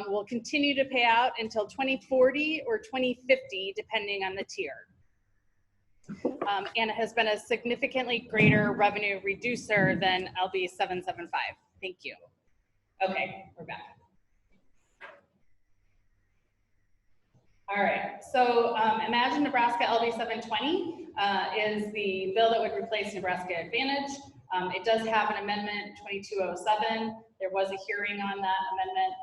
will continue to pay out until 2040 or 2050, depending on the tier. And it has been a significantly greater revenue reducer than LB 775. Thank you. Okay, we're back. All right, so Imagine Nebraska LB 720 is the bill that would replace Nebraska Advantage. It does have an amendment 2207. There was a hearing on that amendment.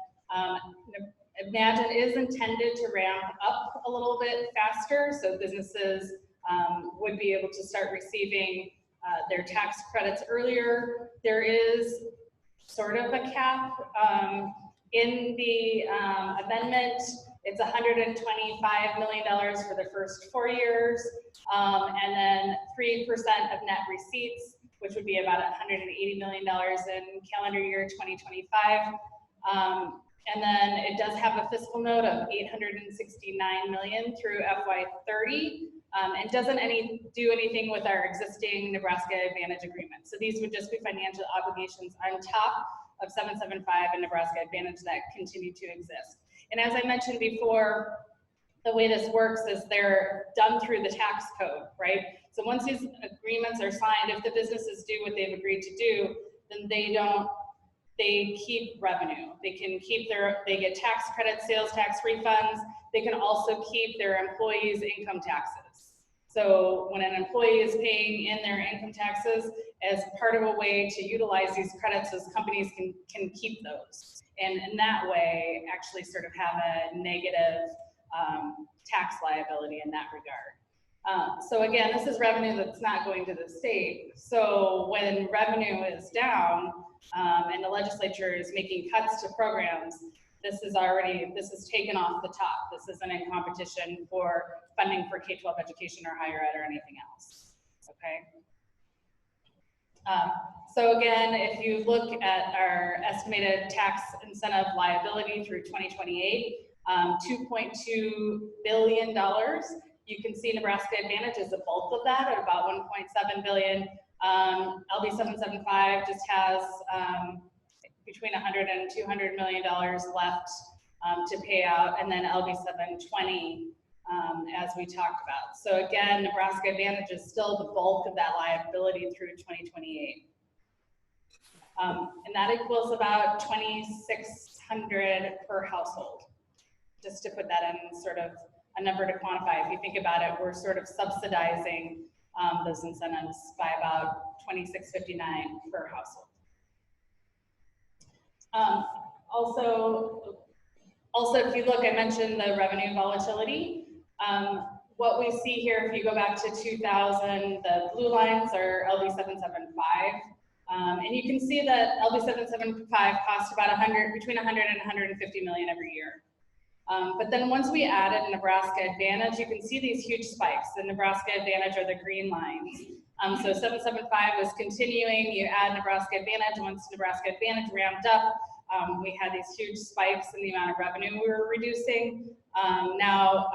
Imagine is intended to ramp up a little bit faster, so businesses would be able to start receiving their tax credits earlier. There is sort of a cap in the amendment. It's $125 million for the first 4 years, and then 3% of net receipts, which would be about $180 million in calendar year 2025. And then it does have a fiscal note of $869 million through FY30, and doesn't do anything with our existing Nebraska Advantage agreement. So these would just be financial obligations on top of 775 and Nebraska Advantage that continue to exist. And as I mentioned before, the way this works is they're done through the tax code, right? So once these agreements are signed, if the businesses do what they've agreed to do, then they keep revenue. They get tax credits, sales tax refunds. They can also keep their employees' income taxes. So when an employee is paying in their income taxes, as part of a way to utilize these credits, as companies can keep those. And in that way, actually sort of have a negative tax liability in that regard. So again, this is revenue that's not going to the state. So when revenue is down and the legislature is making cuts to programs, this is taken off the top. This isn't in competition for funding for K-12 education or higher ed or anything else, okay? So again, if you look at our estimated tax incentive liability through 2028, $2.2 billion. You can see Nebraska Advantage is the bulk of that at about $1.7 billion. LB 775 just has between $100 and $200 million left to pay out, and then LB 720 as we talked about. So again, Nebraska Advantage is still the bulk of that liability through 2028. And that equals about $2,600 per household. Just to put that in sort of a number to quantify. If you think about it, we're sort of subsidizing those incentives by about $2,659 per household. Also, if you look, I mentioned the revenue volatility. What we see here, if you go back to 2000, the blue lines are LB 775. And you can see that LB 775 costs about between 100 and 150 million every year. But then once we added Nebraska Advantage, you can see these huge spikes. The Nebraska Advantage are the green lines. So 775 was continuing, you add Nebraska Advantage. Once Nebraska Advantage ramped up, we had these huge spikes in the amount of revenue we were reducing. Now,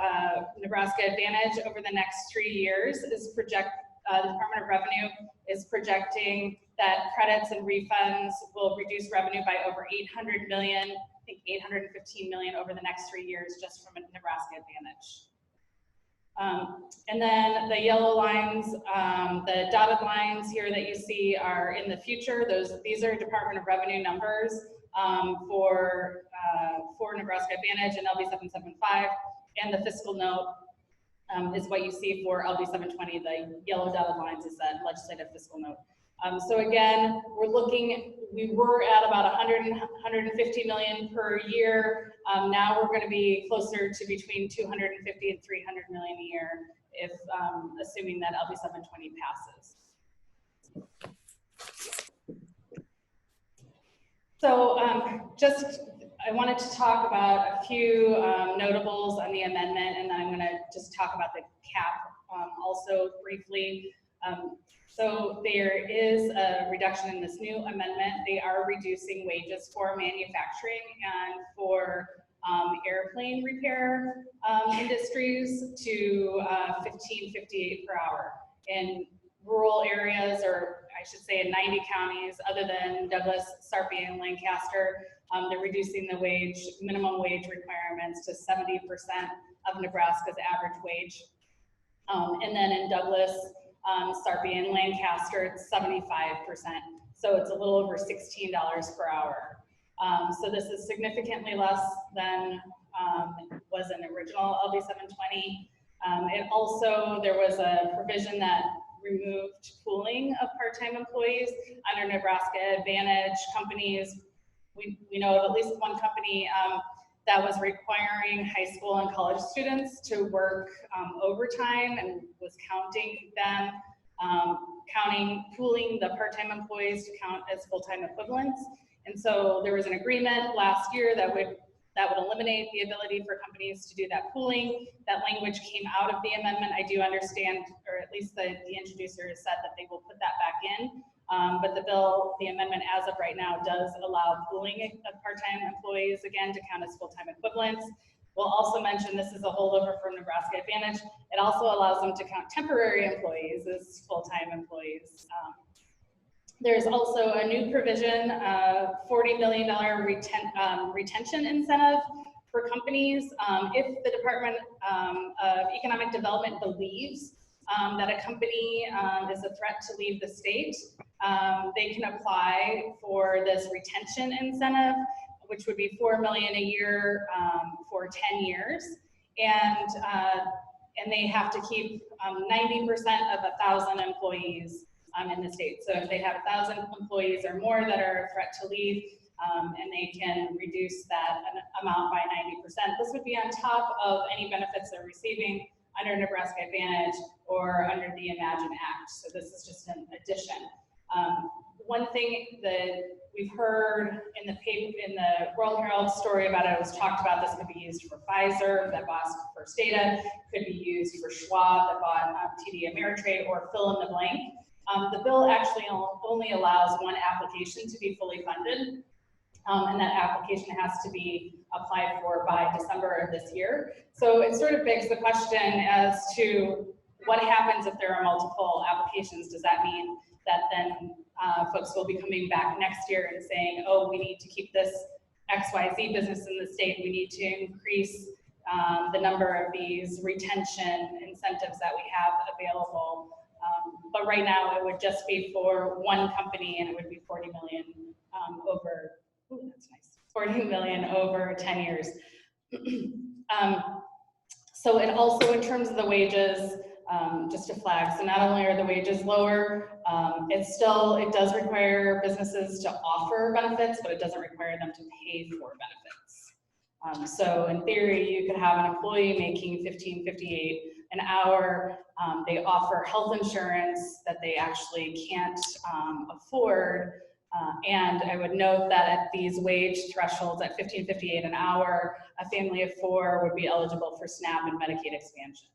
Nebraska Advantage over the next 3 years is the Department of Revenue is projecting that credits and refunds will reduce revenue by over 800 million, I think 815 million over the next 3 years just from a Nebraska Advantage. And then the yellow lines, the dotted lines here that you see are in the future. These are Department of Revenue numbers for Nebraska Advantage and LB 775, and the fiscal note is what you see for LB 720. The yellow dotted lines is that legislative fiscal note. So again, we were at about 150 million per year. Now we're going to be closer to between 250 and 300 million a year, if assuming that LB 720 passes. So I wanted to talk about a few notables on the amendment, and then I'm going to just talk about the cap also briefly. So there is a reduction in this new amendment. They are reducing wages for manufacturing and for airplane repair industries to $15.58 per hour. In rural areas, or I should say in 90 counties other than Douglas, Sarpy, and Lancaster, they're reducing the minimum wage requirements to 70% of Nebraska's average wage. And then in Douglas, Sarpy, and Lancaster, it's 75%. So it's a little over $16 per hour. So this is significantly less than was an original LB 720. And also there was a provision that removed pooling of part-time employees under Nebraska Advantage. Companies, we know of at least one company that was requiring high school and college students to work overtime and was counting them, pooling the part-time employees to count as full-time equivalents. And so there was an agreement last year that would eliminate the ability for companies to do that pooling. That language came out of the amendment. I do understand, or at least the introducer has said that they will put that back in. But the amendment as of right now does allow pooling of part-time employees again to count as full-time equivalents. We'll also mention this is a holdover from Nebraska Advantage. It also allows them to count temporary employees as full-time employees. There's also a new provision, $40 million retention incentive for companies. If the Department of Economic Development believes that a company is a threat to leave the state, they can apply for this retention incentive, which would be $4 million a year for 10 years. And they have to keep 90% of 1,000 employees in the state. So if they have 1,000 employees or more that are a threat to leave, and they can reduce that amount by 90%, this would be on top of any benefits they're receiving under Nebraska Advantage or under the Imagine Act. So this is just an addition. One thing that we've heard in the World Herald story about it was talked about this could be used for Pfizer that bought First Data, could be used for Schwab that bought TD Ameritrade, or fill in the blank. The bill actually only allows one application to be fully funded, and that application has to be applied for by December of this year. So it sort of begs the question as to what happens if there are multiple applications. Does that mean that then folks will be coming back next year and saying, oh, we need to keep this XYZ business in the state, we need to increase the number of these retention incentives that we have available. But right now it would just be for one company, and it would be 40 million over, ooh, that's nice, 40 million over 10 years. So it also, in terms of the wages, just to flag, so not only are the wages lower, it does require businesses to offer benefits, but it doesn't require them to pay for benefits. So in theory, you could have an employee making $15.58 an hour. They offer health insurance that they actually can't afford. And I would note that at these wage thresholds at $15.58 an hour, a family of 4 would be eligible for SNAP and Medicaid Expansion.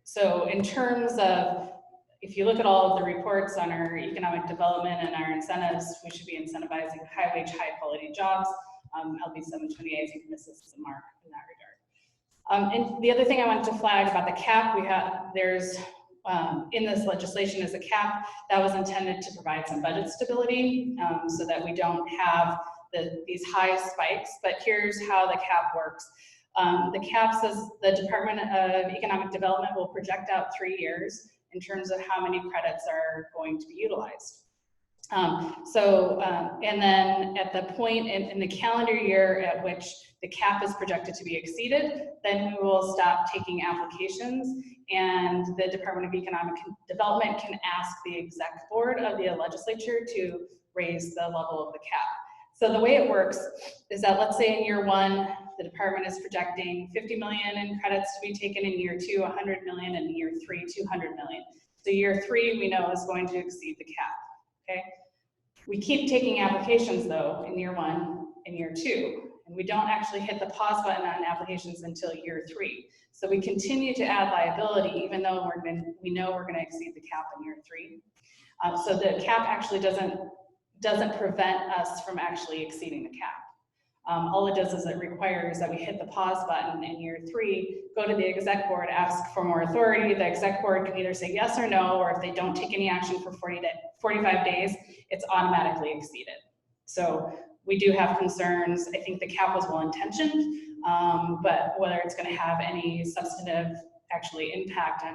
So in terms of, if you look at all of the reports on our economic development and our incentives, we should be incentivizing high wage, high quality jobs. LB 728 is even assists the mark in that regard. And the other thing I wanted to flag about the cap, there's in this legislation is a cap that was intended to provide some budget stability so that we don't have these high spikes. But here's how the cap works. The cap says the Department of Economic Development will project out 3 years in terms of how many credits are going to be utilized. And then at the point in the calendar year at which the cap is projected to be exceeded, then we will stop taking applications, and the Department of Economic Development can ask the exec board of the legislature to raise the level of the cap. So the way it works is that, let's say in year 1, the department is projecting 50 million in credits to be taken, in year 2, 100 million, and in year 3, 200 million. So year 3, we know, is going to exceed the cap, okay? We keep taking applications though in year 1 and year 2, and we don't actually hit the pause button on applications until year 3. So we continue to add liability even though we know we're gonna exceed the cap in year 3. So the cap actually doesn't prevent us from actually exceeding the cap. All it does is it requires that we hit the pause button in year 3, go to the exec board, ask for more authority. The exec board can either say yes or no, or if they don't take any action for 45 days, it's automatically exceeded. So we do have concerns. I think the cap was well-intentioned, but whether it's going to have any substantive actually impact on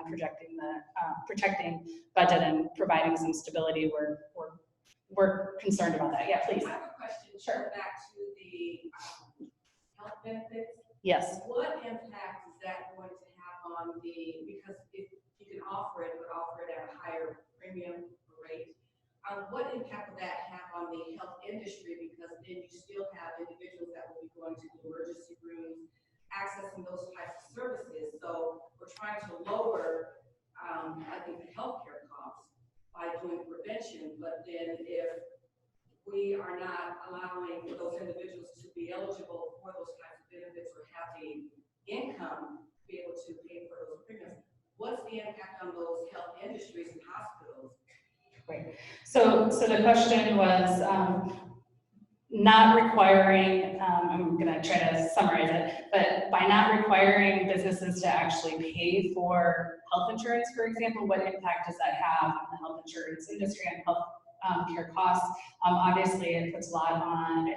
protecting budget and providing some stability, we're concerned about that. Yeah, please. I have a question. Sure. Back to the health benefits. Yes. What impact is that going to have on because if you can offer it, but offer it at a higher premium rate, what impact would that have on the health industry? Because then you still have individuals that will be going to the emergency rooms, accessing those types of services. So we're trying to lower, I think, the healthcare costs by doing prevention, but then if we are not allowing those individuals to be eligible for those types of benefits or have the income to be able to pay for those premiums, what's the impact on those health industries and hospitals? Right. So the question was not requiring, I'm going to try to summarize it, but by not requiring businesses to actually pay for health insurance, for example, what impact does that have on the health insurance industry and health care costs? Obviously, it puts a lot on.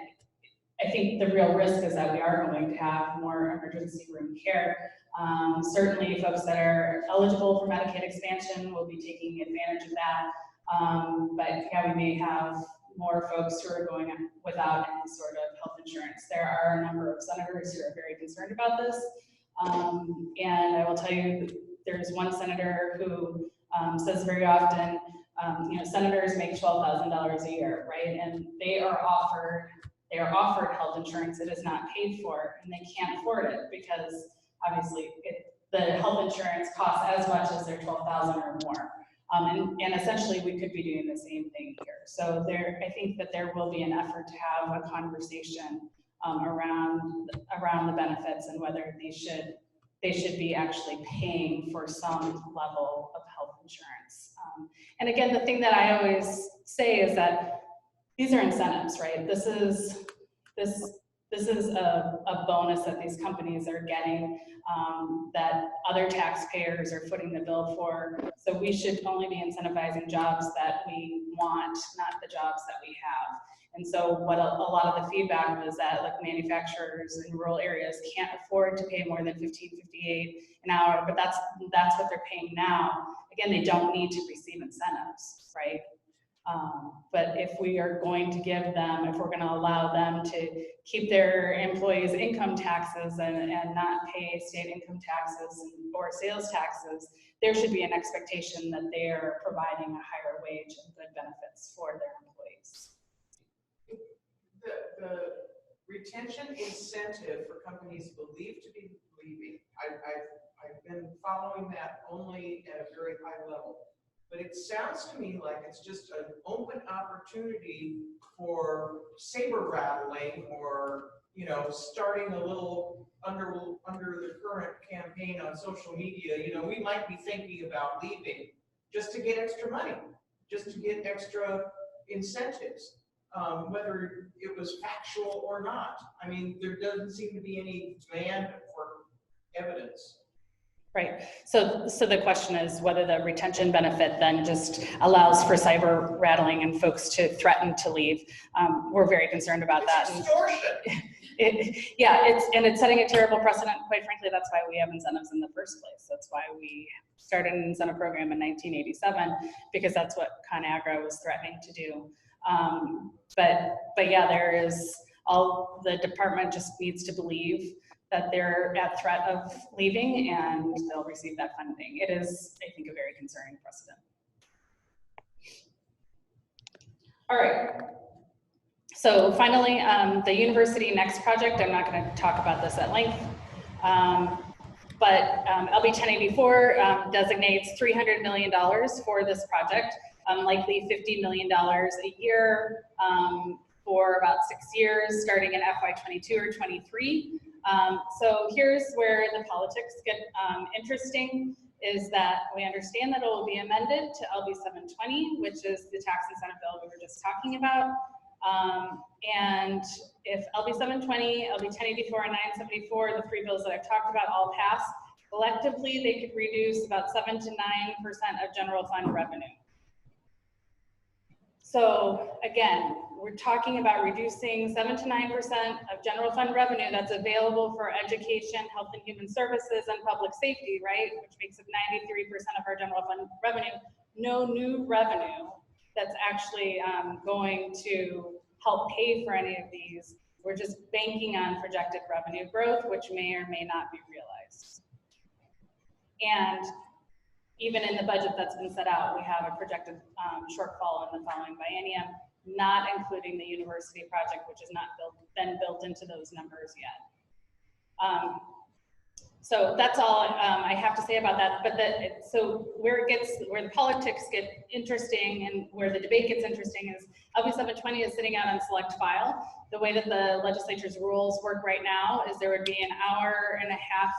I think the real risk is that we are going to have more emergency room care. Certainly, folks that are eligible for Medicaid expansion will be taking advantage of that. But yeah, we may have more folks who are going without any sort of health insurance. There are a number of senators who are very concerned about this. And I will tell you, there's one senator who says very often, senators make $12,000 a year, right? And they are offered health insurance. It is not paid for, and they can't afford it because obviously the health insurance costs as much as their $12,000 or more. And essentially we could be doing the same thing here. So I think that there will be an effort to have a conversation around the benefits and whether they should be actually paying for some level of health insurance. And again, the thing that I always say is that these are incentives, right? This is a bonus that these companies are getting that other taxpayers are footing the bill for. So we should only be incentivizing jobs that we want, not the jobs that we have. And so what a lot of the feedback was that like manufacturers in rural areas can't afford to pay more than $15.58 an hour, but that's what they're paying now. Again, they don't need to receive incentives, right? But if we are going to give them, if we're going to allow them to keep their employees' income taxes and not pay state income taxes or sales taxes, there should be an expectation that they are providing a higher wage and good benefits for their employees. The retention incentive for companies believed to be leaving, I've been following that only at a very high level. But it sounds to me like it's just an open opportunity for saber rattling or, you know, starting a little under the current campaign on social media. You know, we might be thinking about leaving just to get extra money, just to get extra incentives, whether it was factual or not. I mean, there doesn't seem to be any demand for evidence. Right. So the question is whether the retention benefit then just allows for cyber rattling and folks to threaten to leave. We're very concerned about that. It's extortion. It's setting a terrible precedent. Quite frankly, that's why we have incentives in the first place. That's why we started an incentive program in 1987, because that's what ConAgra was threatening to do. But yeah, the department just needs to believe that they're at threat of leaving and they'll receive that funding. It is, I think, a very concerning precedent. All right. So finally, the University Next project, I'm not going to talk about this at length, but LB 1084 designates $300 million for this project, likely $50 million a year for about 6 years, starting in FY 22 or 23. So here's where the politics get interesting, is that we understand that it will be amended to LB 720, which is the tax incentive bill we were just talking about. And if LB 720, LB 1084, and 974, the three bills that I've talked about, all pass, collectively they could reduce about 7 to 9% of general fund revenue. So again, we're talking about reducing 7 to 9% of general fund revenue that's available for education, health and human services, and public safety, right? Which makes up 93% of our general fund revenue. No new revenue that's actually going to help pay for any of these. We're just banking on projected revenue growth, which may or may not be realized. And even in the budget that's been set out, we have a projected shortfall in the following biennium, not including the university project, which is not been built into those numbers yet. So that's all I have to say about that. But so where the politics get interesting and where the debate gets interesting is LB 720 is sitting out on select file. The way that the legislature's rules work right now is there would be an hour-and-a-half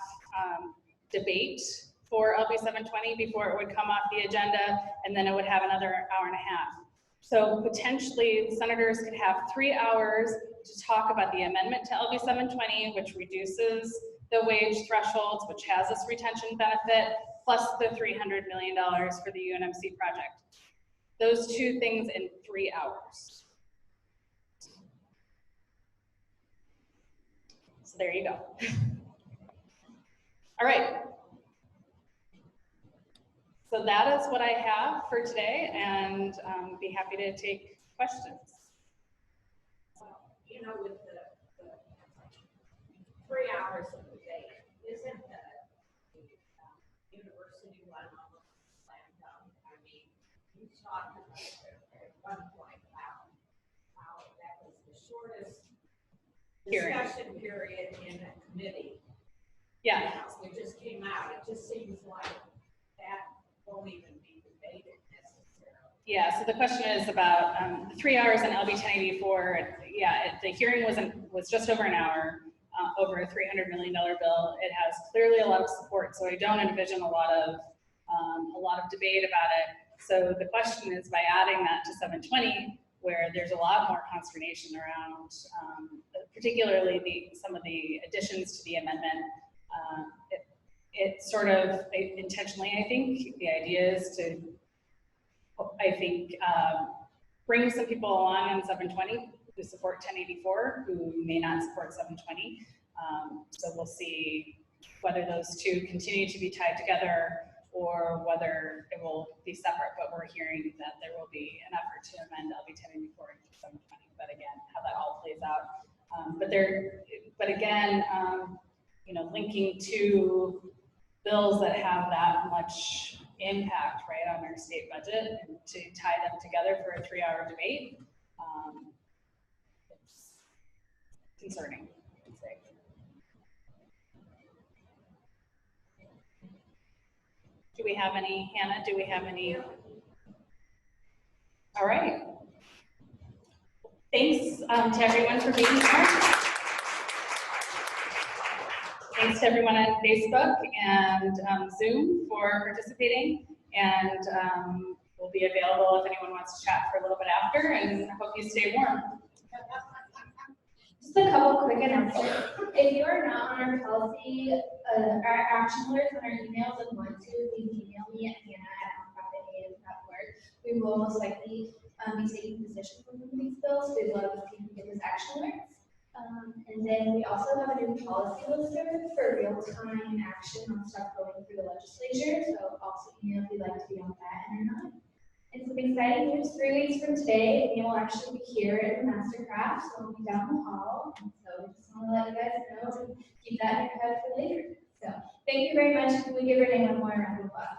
debate for LB 720 before it would come off the agenda, and then it would have another hour-and-a-half. So potentially senators could have 3 hours to talk about the amendment to LB 720, which reduces the wage thresholds, which has this retention benefit, plus the $300 million for the UNMC project. Those two things in 3 hours. So there you go. All right. So that is what I have for today, and be happy to take questions. You know, with the 3 hours of the day, isn't the university one almost slam dunk? I mean, you talked about at one point how that was the shortest discussion period in a committee. Yeah. It just came out. It just seems like that won't even be debated necessarily. Yeah, so the question is about 3 hours in LB 1084. Yeah, the hearing was just over an hour, over a $300 million bill. It has clearly a lot of support, so I don't envision a lot of debate about it. So the question is, by adding that to 720, where there's a lot more consternation around, particularly some of the additions to the amendment, it sort of intentionally, I think, the idea is to, I think, bring some people along in 720 who support 1084 who may not support 720. So we'll see whether those two continue to be tied together or whether it will be separate. But we're hearing that there will be an effort to amend LB 1084 into 720. But again, how that all plays out. But again, you know, linking to bills that have that much impact, right, on our state budget, and to tie them together for a 3-hour debate, it's concerning, I'd say. Do we have any, Hannah, do we have any? All right. Thanks to everyone for being here. Thanks to everyone on Facebook and Zoom for participating. And we'll be available if anyone wants to chat for a little bit after, and I hope you stay warm. Just a couple quick announcements. If you are not on our policy, our action alerts on our emails and want to, please email me at hannah@nonprofitaid.org. We will most likely be taking positions on these bills. We'd love if you can get those action alerts. And then we also have a new policy lister for real-time action on stuff going through the legislature. So also email if you'd like to be on that and or not. And some exciting news, 3 weeks from today, and you'll actually be here at the Mastercraft, so we'll be down the hall. And so we just want to let you guys know and keep that in your head for later. So thank you very much. Can we give Renee one more round of applause?